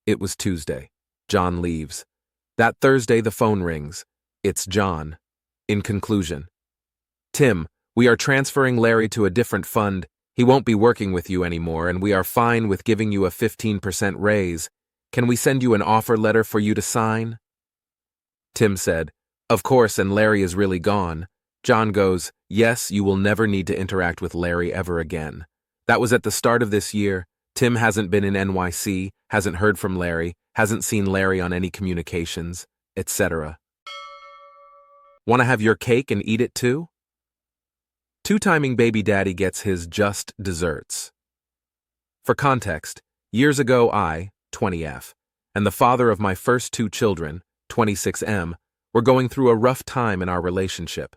It was Tuesday. John leaves. That Thursday the phone rings. It's John. In conclusion, Tim, we are transferring Larry to a different fund. He won't be working with you anymore, and we are fine with giving you a 15% raise. Can we send you an offer letter for you to sign? Tim said, of course, and Larry is really gone. John goes, yes, you will never need to interact with Larry ever again. That was at the start of this year. Tim hasn't been in NYC, hasn't heard from Larry, hasn't seen Larry on any communications, etc. Want to have your cake and eat it too? Two-timing baby daddy gets his just desserts. For context, years ago I, 20F, and the father of my first two children, 26M, were going through a rough time in our relationship.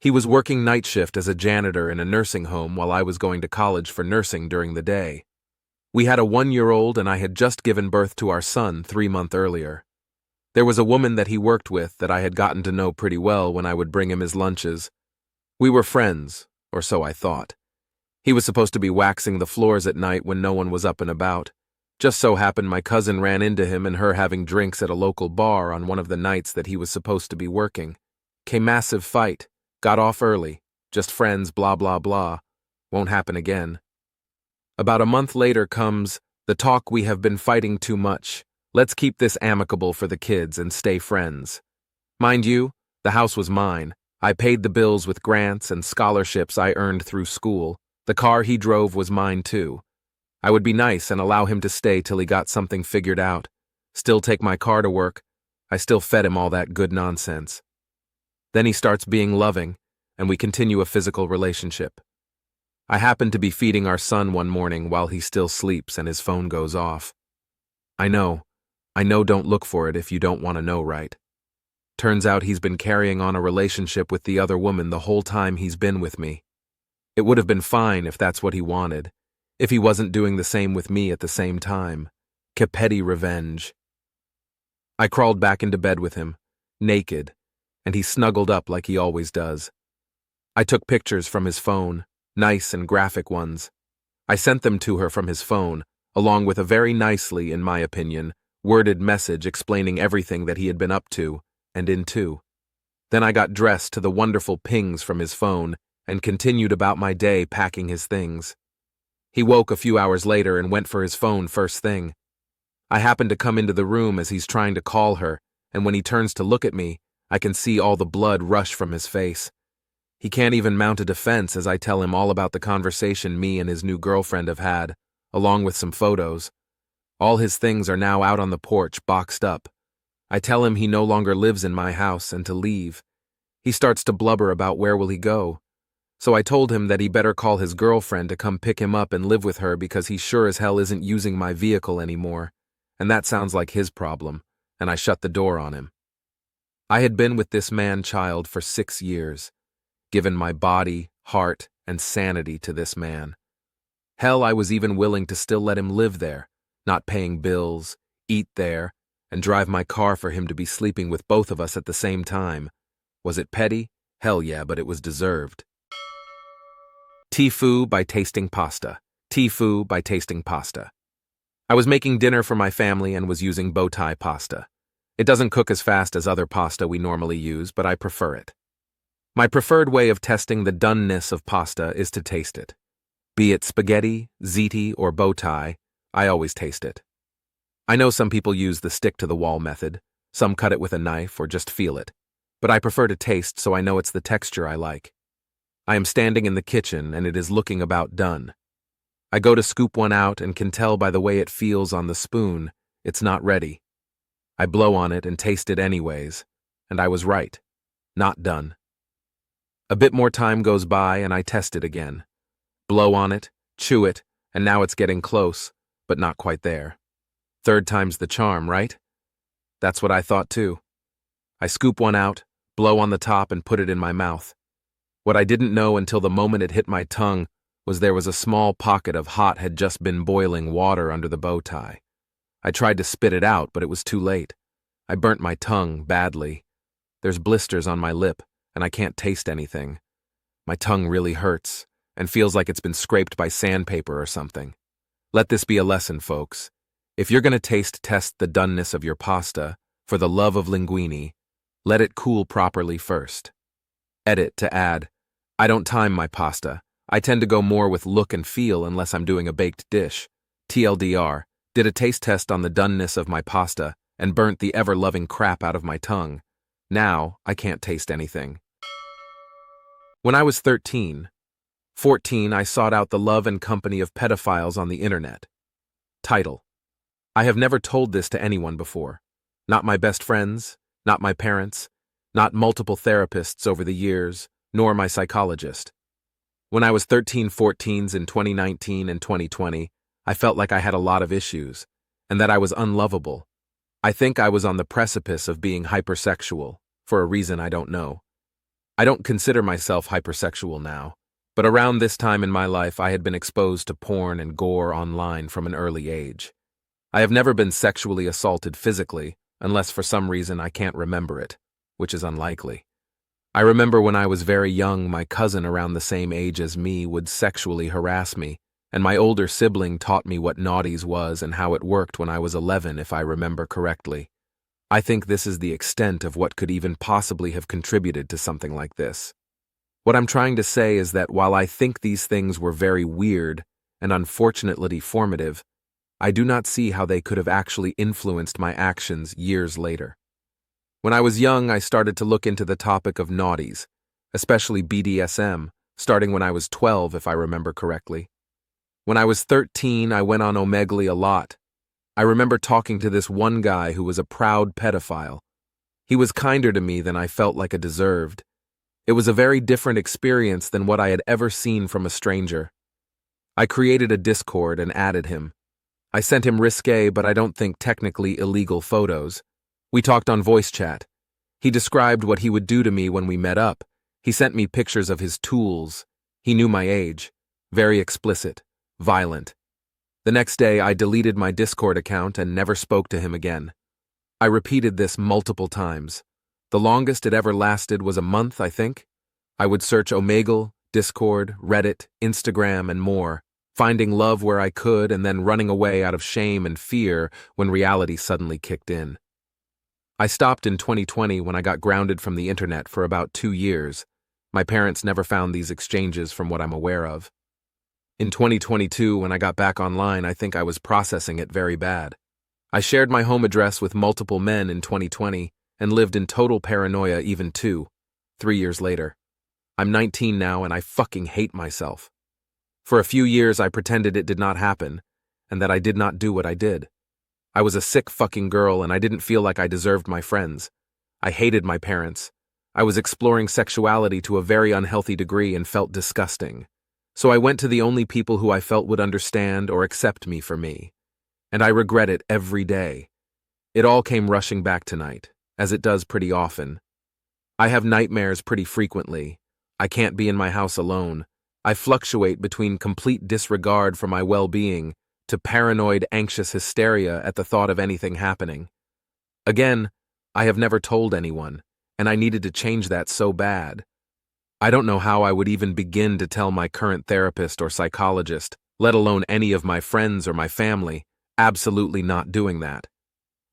He was working night shift as a janitor in a nursing home while I was going to college for nursing during the day. We had a 1-year-old and I had just given birth to our son 3 months earlier. There was a woman that he worked with that I had gotten to know pretty well when I would bring him his lunches. We were friends, or so I thought. He was supposed to be waxing the floors at night when no one was up and about. Just so happened my cousin ran into him and her having drinks at a local bar on one of the nights that he was supposed to be working. Came massive fight. Got off early. Just friends, blah blah blah. Won't happen again. About a month later comes, the talk we have been fighting too much. Let's keep this amicable for the kids and stay friends. Mind you, the house was mine. I paid the bills with grants and scholarships I earned through school. The car he drove was mine too. I would be nice and allow him to stay till he got something figured out. Still take my car to work. I still fed him all that good nonsense. Then he starts being loving, and we continue a physical relationship. I happen to be feeding our son one morning while he still sleeps and his phone goes off. I know don't look for it if you don't want to know, right? Turns out he's been carrying on a relationship with the other woman the whole time he's been with me. It would have been fine if that's what he wanted, if he wasn't doing the same with me at the same time. Petty revenge. I crawled back into bed with him, naked, and he snuggled up like he always does. I took pictures from his phone, nice and graphic ones. I sent them to her from his phone, along with a very nicely, in my opinion, worded message explaining everything that he had been up to and into. Then I got dressed to the wonderful pings from his phone and continued about my day packing his things. He woke a few hours later and went for his phone first thing. I happened to come into the room as he's trying to call her, and when he turns to look at me, I can see all the blood rush from his face. He can't even mount a defense as I tell him all about the conversation me and his new girlfriend have had, along with some photos. All his things are now out on the porch, boxed up. I tell him he no longer lives in my house and to leave. He starts to blubber about where will he go. So I told him that he better call his girlfriend to come pick him up and live with her because he sure as hell isn't using my vehicle anymore. And that sounds like his problem, and I shut the door on him. I had been with this man-child for 6 years, given my body, heart, and sanity to this man. Hell, I was even willing to still let him live there, not paying bills, eat there, and drive my car for him to be sleeping with both of us at the same time. Was it petty? Hell yeah, but it was deserved. Tea by tasting pasta. Tea by tasting pasta. I was making dinner for my family and was using bow tie pasta. It doesn't cook as fast as other pasta we normally use, but I prefer it. My preferred way of testing the doneness of pasta is to taste it. Be it spaghetti, ziti, or bow tie, I always taste it. I know some people use the stick-to-the-wall method, some cut it with a knife or just feel it, but I prefer to taste so I know it's the texture I like. I am standing in the kitchen and it is looking about done. I go to scoop one out and can tell by the way it feels on the spoon, it's not ready. I blow on it and taste it anyways, and I was right. Not done. A bit more time goes by and I test it again. Blow on it, chew it, and now it's getting close, but not quite there. Third time's the charm, right? That's what I thought too. I scoop one out, blow on the top, and put it in my mouth. What I didn't know until the moment it hit my tongue was there was a small pocket of hot had just been boiling water under the bow tie. I tried to spit it out, but it was too late. I burnt my tongue badly. There's blisters on my lip, and I can't taste anything. My tongue really hurts, and feels like it's been scraped by sandpaper or something. Let this be a lesson, folks. If you're going to taste test the doneness of your pasta, for the love of linguine, let it cool properly first. Edit to add, I don't time my pasta. I tend to go more with look and feel unless I'm doing a baked dish. TLDR, did a taste test on the doneness of my pasta and burnt the ever-loving crap out of my tongue. Now, I can't taste anything. When I was 14, I sought out the love and company of pedophiles on the internet. Title: I have never told this to anyone before. Not my best friends, not my parents, not multiple therapists over the years, nor my psychologist. When I was 13-14s in 2019 and 2020, I felt like I had a lot of issues, and that I was unlovable. I think I was on the precipice of being hypersexual, for a reason I don't know. I don't consider myself hypersexual now, but around this time in my life I had been exposed to porn and gore online from an early age. I have never been sexually assaulted physically, unless for some reason I can't remember it, which is unlikely. I remember when I was very young, my cousin around the same age as me would sexually harass me, and my older sibling taught me what naughties was and how it worked when I was 11, if I remember correctly. I think this is the extent of what could even possibly have contributed to something like this. What I'm trying to say is that while I think these things were very weird and unfortunately formative, I do not see how they could have actually influenced my actions years later. When I was young, I started to look into the topic of naughties, especially BDSM, starting when I was 12, if I remember correctly. When I was 13, I went on Omegle a lot. I remember talking to this one guy who was a proud pedophile. He was kinder to me than I felt like I deserved. It was a very different experience than what I had ever seen from a stranger. I created a Discord and added him. I sent him risque, but I don't think technically illegal photos. We talked on voice chat. He described what he would do to me when we met up. He sent me pictures of his tools. He knew my age. Very explicit. Violent. The next day, I deleted my Discord account and never spoke to him again. I repeated this multiple times. The longest it ever lasted was a month, I think. I would search Omegle, Discord, Reddit, Instagram, and more, finding love where I could and then running away out of shame and fear when reality suddenly kicked in. I stopped in 2020 when I got grounded from the internet for about 2 years. My parents never found these exchanges from what I'm aware of. In 2022, when I got back online, I think I was processing it very bad. I shared my home address with multiple men in 2020 and lived in total paranoia even 3 years later. I'm 19 now and I fucking hate myself. For a few years, I pretended it did not happen and that I did not do what I did. I was a sick fucking girl and I didn't feel like I deserved my friends. I hated my parents. I was exploring sexuality to a very unhealthy degree and felt disgusting. So I went to the only people who I felt would understand or accept me for me. And I regret it every day. It all came rushing back tonight, as it does pretty often. I have nightmares pretty frequently. I can't be in my house alone. I fluctuate between complete disregard for my well-being to paranoid, anxious hysteria at the thought of anything happening. Again, I have never told anyone, and I needed to change that so bad. I don't know how I would even begin to tell my current therapist or psychologist, let alone any of my friends or my family, absolutely not doing that.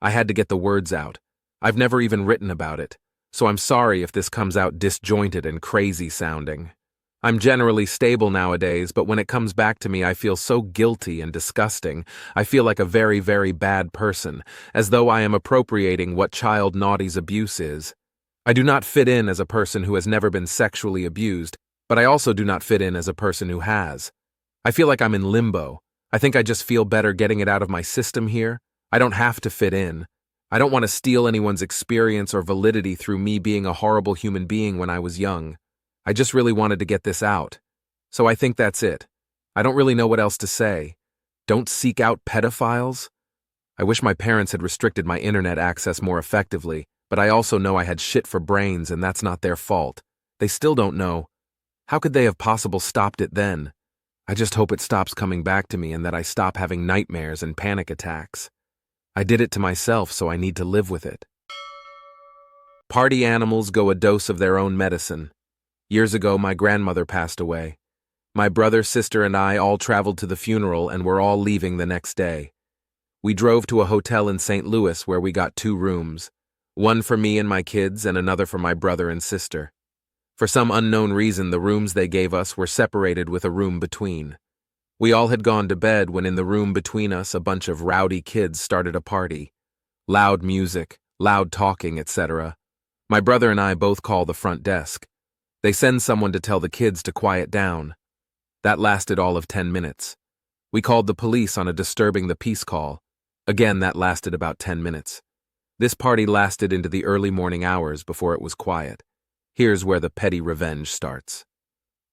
I had to get the words out. I've never even written about it, so I'm sorry if this comes out disjointed and crazy sounding. I'm generally stable nowadays, but when it comes back to me, I feel so guilty and disgusting. I feel like a very, very bad person, as though I am appropriating what child naughty's abuse is. I do not fit in as a person who has never been sexually abused, but I also do not fit in as a person who has. I feel like I'm in limbo. I think I just feel better getting it out of my system here. I don't have to fit in. I don't want to steal anyone's experience or validity through me being a horrible human being when I was young. I just really wanted to get this out. So I think that's it. I don't really know what else to say. Don't seek out pedophiles? I wish my parents had restricted my internet access more effectively, but I also know I had shit for brains and that's not their fault. They still don't know. How could they have possibly stopped it then? I just hope it stops coming back to me and that I stop having nightmares and panic attacks. I did it to myself, so I need to live with it. Party animals go a dose of their own medicine. Years ago, my grandmother passed away. My brother, sister, and I all traveled to the funeral and were all leaving the next day. We drove to a hotel in St. Louis where we got 2 rooms, one for me and my kids and another for my brother and sister. For some unknown reason, the rooms they gave us were separated with a room between. We all had gone to bed when in the room between us a bunch of rowdy kids started a party. Loud music, loud talking, etc. My brother and I both call the front desk. They send someone to tell the kids to quiet down. That lasted all of 10 minutes. We called the police on a disturbing the peace call. Again, that lasted about 10 minutes. This party lasted into the early morning hours before it was quiet. Here's where the petty revenge starts.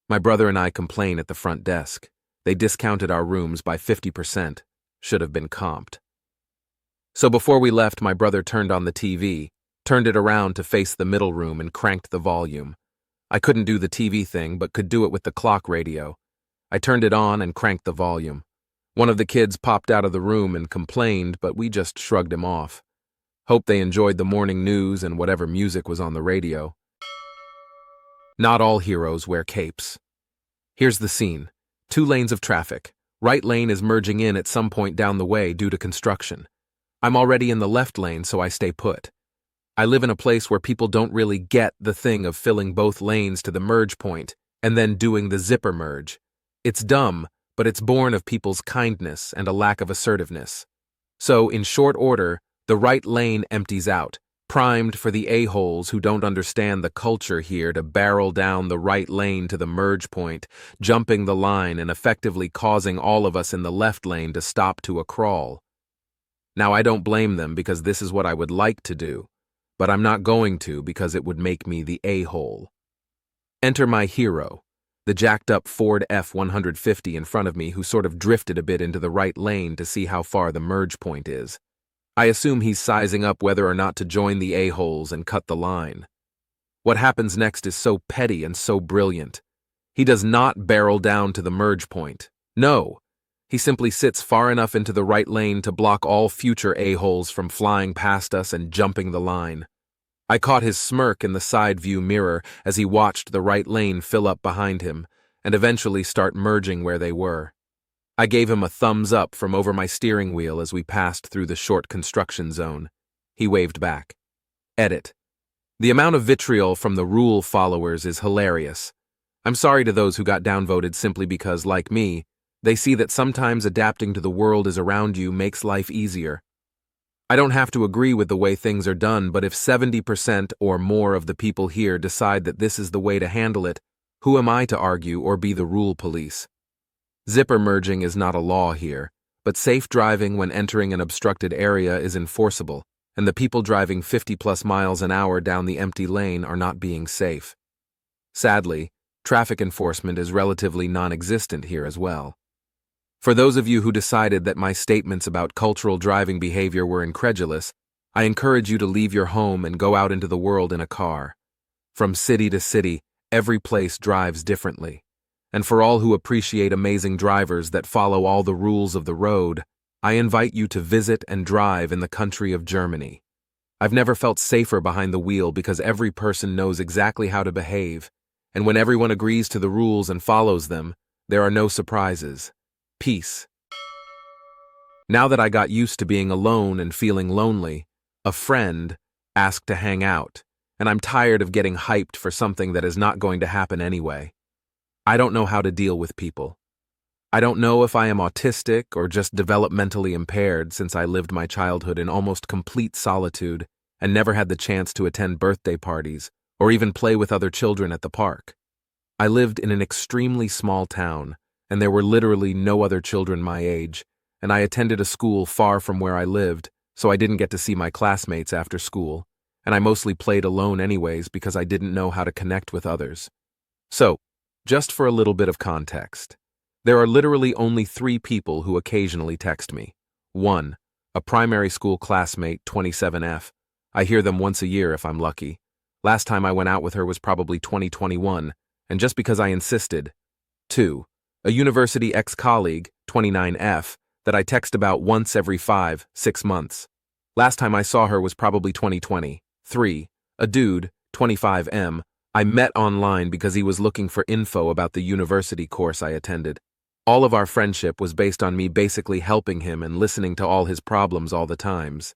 My brother and I complain at the front desk. They discounted our rooms by 50%. Should have been comped. So before we left, my brother turned on the TV, turned it around to face the middle room and cranked the volume. I couldn't do the TV thing, but could do it with the clock radio. I turned it on and cranked the volume. One of the kids popped out of the room and complained, but we just shrugged him off. Hope they enjoyed the morning news and whatever music was on the radio. Not all heroes wear capes. Here's the scene. 2 lanes of traffic. Right lane is merging in at some point down the way due to construction. I'm already in the left lane, so I stay put. I live in a place where people don't really get the thing of filling both lanes to the merge point and then doing the zipper merge. It's dumb, but it's born of people's kindness and a lack of assertiveness. So, in short order, the right lane empties out, primed for the a-holes who don't understand the culture here to barrel down the right lane to the merge point, jumping the line and effectively causing all of us in the left lane to stop to a crawl. Now, I don't blame them because this is what I would like to do, but I'm not going to because it would make me the a-hole. Enter my hero, the jacked-up Ford F-150 in front of me who sort of drifted a bit into the right lane to see how far the merge point is. I assume he's sizing up whether or not to join the a-holes and cut the line. What happens next is so petty and so brilliant. He does not barrel down to the merge point. No, he simply sits far enough into the right lane to block all future a-holes from flying past us and jumping the line. I caught his smirk in the side view mirror as he watched the right lane fill up behind him and eventually start merging where they were. I gave him a thumbs up from over my steering wheel as we passed through the short construction zone. He waved back. Edit. The amount of vitriol from the rule followers is hilarious. I'm sorry to those who got downvoted simply because, like me, they see that sometimes adapting to the world is around you makes life easier. I don't have to agree with the way things are done, but if 70% or more of the people here decide that this is the way to handle it, who am I to argue or be the rule police? Zipper merging is not a law here, but safe driving when entering an obstructed area is enforceable, and the people driving 50+ miles an hour down the empty lane are not being safe. Sadly, traffic enforcement is relatively non-existent here as well. For those of you who decided that my statements about cultural driving behavior were incredulous, I encourage you to leave your home and go out into the world in a car. From city to city, every place drives differently. And for all who appreciate amazing drivers that follow all the rules of the road, I invite you to visit and drive in the country of Germany. I've never felt safer behind the wheel because every person knows exactly how to behave, and when everyone agrees to the rules and follows them, there are no surprises. Peace. Now that I got used to being alone and feeling lonely, a friend asked to hang out, and I'm tired of getting hyped for something that is not going to happen anyway. I don't know how to deal with people. I don't know if I am autistic or just developmentally impaired since I lived my childhood in almost complete solitude and never had the chance to attend birthday parties or even play with other children at the park. I lived in an extremely small town, and there were literally no other children my age, and I attended a school far from where I lived, so I didn't get to see my classmates after school, and I mostly played alone anyways because I didn't know how to connect with others. So, just for a little bit of context, There are literally only 3 people who occasionally text me. 1. A primary school classmate, 27F. I hear them once a year if I'm lucky. Last time I went out with her was probably 2021, and just because I insisted. 2. A university ex-colleague, 29F, that I text about once every 5-6 months. Last time I saw her was probably 2020. 3. A dude, 25M, I met online because he was looking for info about the university course I attended. All of our friendship was based on me basically helping him and listening to all his problems all the times.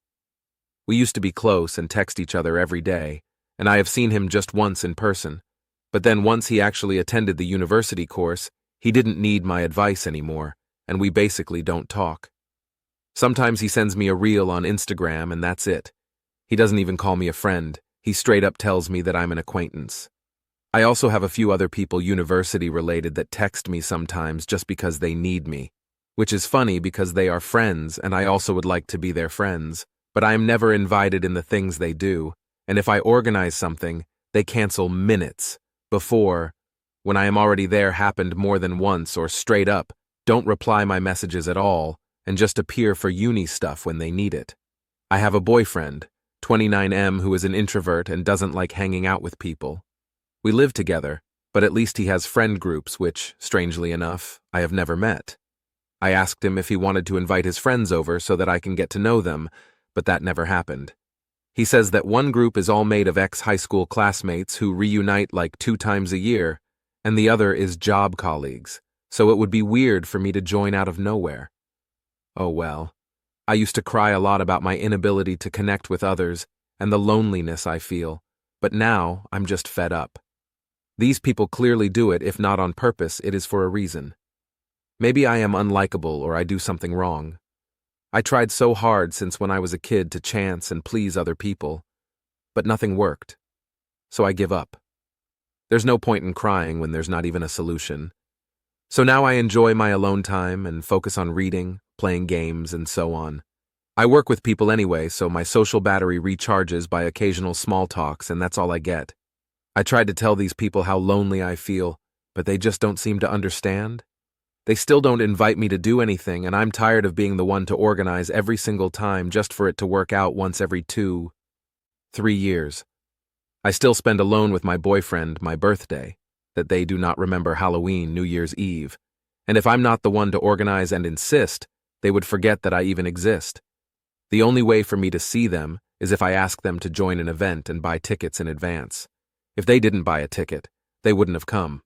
We used to be close and text each other every day, and I have seen him just once in person. But then once he actually attended the university course, he didn't need my advice anymore, and we basically don't talk. Sometimes he sends me a reel on Instagram and that's it. He doesn't even call me a friend. He straight up tells me that I'm an acquaintance. I also have a few other people university-related that text me sometimes just because they need me, which is funny because they are friends and I also would like to be their friends, but I am never invited in the things they do, and if I organize something, they cancel minutes before, when I am already there happened more than once, or straight up, don't reply my messages at all and just appear for uni stuff when they need it. I have a boyfriend, 29M, who is an introvert and doesn't like hanging out with people. We live together, but at least he has friend groups which, strangely enough, I have never met. I asked him if he wanted to invite his friends over so that I can get to know them, but that never happened. He says that one group is all made of ex-high school classmates who reunite like 2 times a year, and the other is job colleagues, so it would be weird for me to join out of nowhere. Oh well. I used to cry a lot about my inability to connect with others and the loneliness I feel, but now I'm just fed up. These people clearly do it, if not on purpose, it is for a reason. Maybe I am unlikable or I do something wrong. I tried so hard since when I was a kid to chance and please other people, but nothing worked. So I give up. There's no point in crying when there's not even a solution. So now I enjoy my alone time and focus on reading, playing games, and so on. I work with people anyway, so my social battery recharges by occasional small talks, and that's all I get. I tried to tell these people how lonely I feel, but they just don't seem to understand. They still don't invite me to do anything, and I'm tired of being the one to organize every single time just for it to work out once every 2-3 years. I still spend alone with my boyfriend my birthday, that they do not remember Halloween, New Year's Eve, and if I'm not the one to organize and insist, they would forget that I even exist. The only way for me to see them is if I ask them to join an event and buy tickets in advance. If they didn't buy a ticket, they wouldn't have come.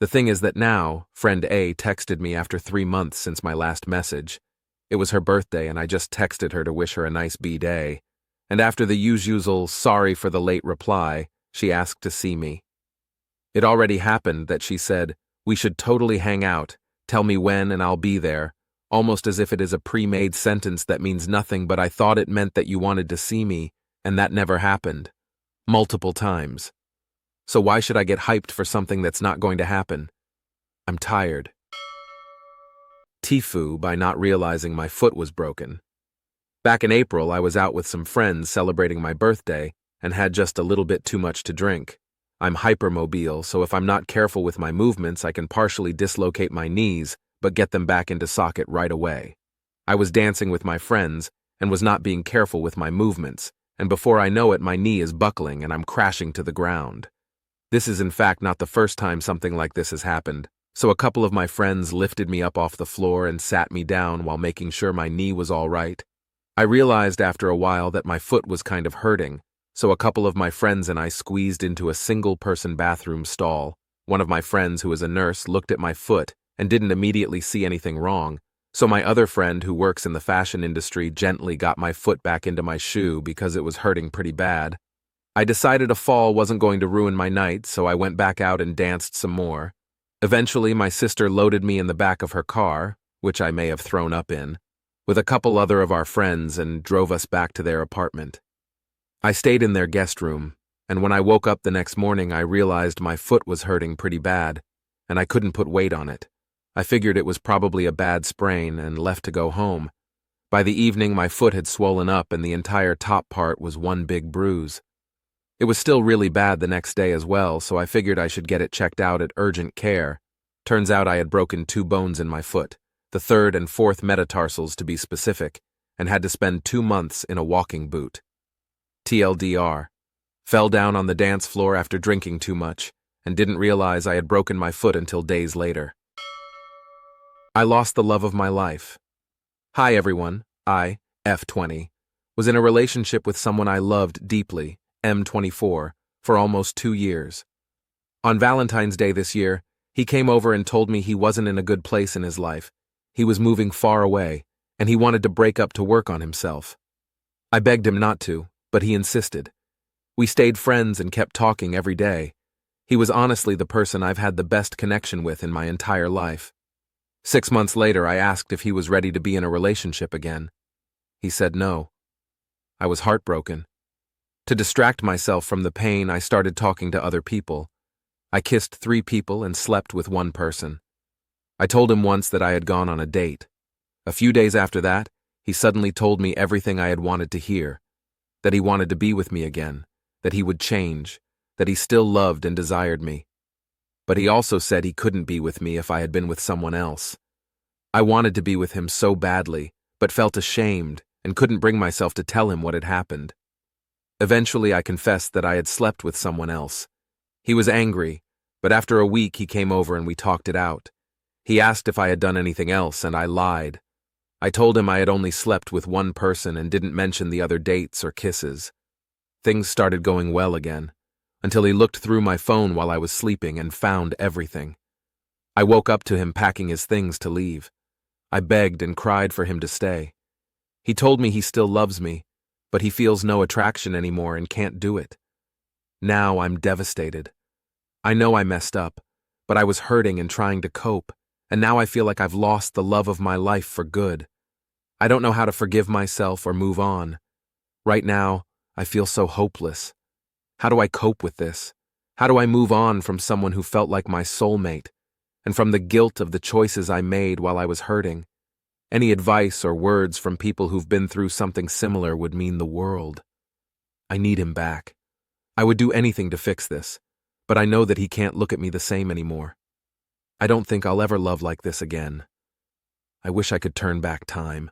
The thing is that now, friend A texted me after 3 months since my last message. It was her birthday and I just texted her to wish her a nice B-day. And after the usual sorry for the late reply, she asked to see me. It already happened that she said, "We should totally hang out, tell me when and I'll be there," almost as if it is a pre-made sentence that means nothing, but I thought it meant that you wanted to see me, and that never happened. Multiple times. So why should I get hyped for something that's not going to happen? I'm tired. Tifu by not realizing my foot was broken. Back in April, I was out with some friends celebrating my birthday and had just a little bit too much to drink. I'm hypermobile, so if I'm not careful with my movements, I can partially dislocate my knees, but get them back into socket right away. I was dancing with my friends and was not being careful with my movements, and before I know it, my knee is buckling and I'm crashing to the ground. This is in fact not the first time something like this has happened, so a couple of my friends lifted me up off the floor and sat me down while making sure my knee was all right. I realized after a while that my foot was kind of hurting, so a couple of my friends and I squeezed into a single-person bathroom stall. One of my friends, who is a nurse, looked at my foot and didn't immediately see anything wrong, so my other friend, who works in the fashion industry, gently got my foot back into my shoe because it was hurting pretty bad. I decided a fall wasn't going to ruin my night, so I went back out and danced some more. Eventually, my sister loaded me in the back of her car, which I may have thrown up in, with a couple other of our friends and drove us back to their apartment. I stayed in their guest room, and when I woke up the next morning, I realized my foot was hurting pretty bad, and I couldn't put weight on it. I figured it was probably a bad sprain and left to go home. By the evening, my foot had swollen up and the entire top part was one big bruise. It was still really bad the next day as well, so I figured I should get it checked out at urgent care. Turns out I had broken 2 bones in my foot, the third and fourth metatarsals to be specific, and had to spend 2 months in a walking boot. TLDR. Fell down on the dance floor after drinking too much, and didn't realize I had broken my foot until days later. I lost the love of my life. Hi everyone, I, F20, was in a relationship with someone I loved deeply, M24, for almost 2 years. On Valentine's Day this year, he came over and told me he wasn't in a good place in his life. He was moving far away, and he wanted to break up to work on himself. I begged him not to, but he insisted. We stayed friends and kept talking every day. He was honestly the person I've had the best connection with in my entire life. 6 months later, I asked if he was ready to be in a relationship again. He said no. I was heartbroken. To distract myself from the pain, I started talking to other people. I kissed 3 people and slept with 1 person. I told him once that I had gone on a date. A few days after that, he suddenly told me everything I had wanted to hear. That he wanted to be with me again, that he would change, that he still loved and desired me. But he also said he couldn't be with me if I had been with someone else. I wanted to be with him so badly, but felt ashamed and couldn't bring myself to tell him what had happened. Eventually, I confessed that I had slept with someone else. He was angry, but after a week he came over and we talked it out. He asked if I had done anything else, and I lied. I told him I had only slept with 1 person and didn't mention the other dates or kisses. Things started going well again, until he looked through my phone while I was sleeping and found everything. I woke up to him packing his things to leave. I begged and cried for him to stay. He told me he still loves me, but he feels no attraction anymore and can't do it. Now I'm devastated. I know I messed up, but I was hurting and trying to cope, and now I feel like I've lost the love of my life for good. I don't know how to forgive myself or move on. Right now, I feel so hopeless. How do I cope with this? How do I move on from someone who felt like my soulmate, and from the guilt of the choices I made while I was hurting? Any advice or words from people who've been through something similar would mean the world. I need him back. I would do anything to fix this, but I know that he can't look at me the same anymore. I don't think I'll ever love like this again. I wish I could turn back time.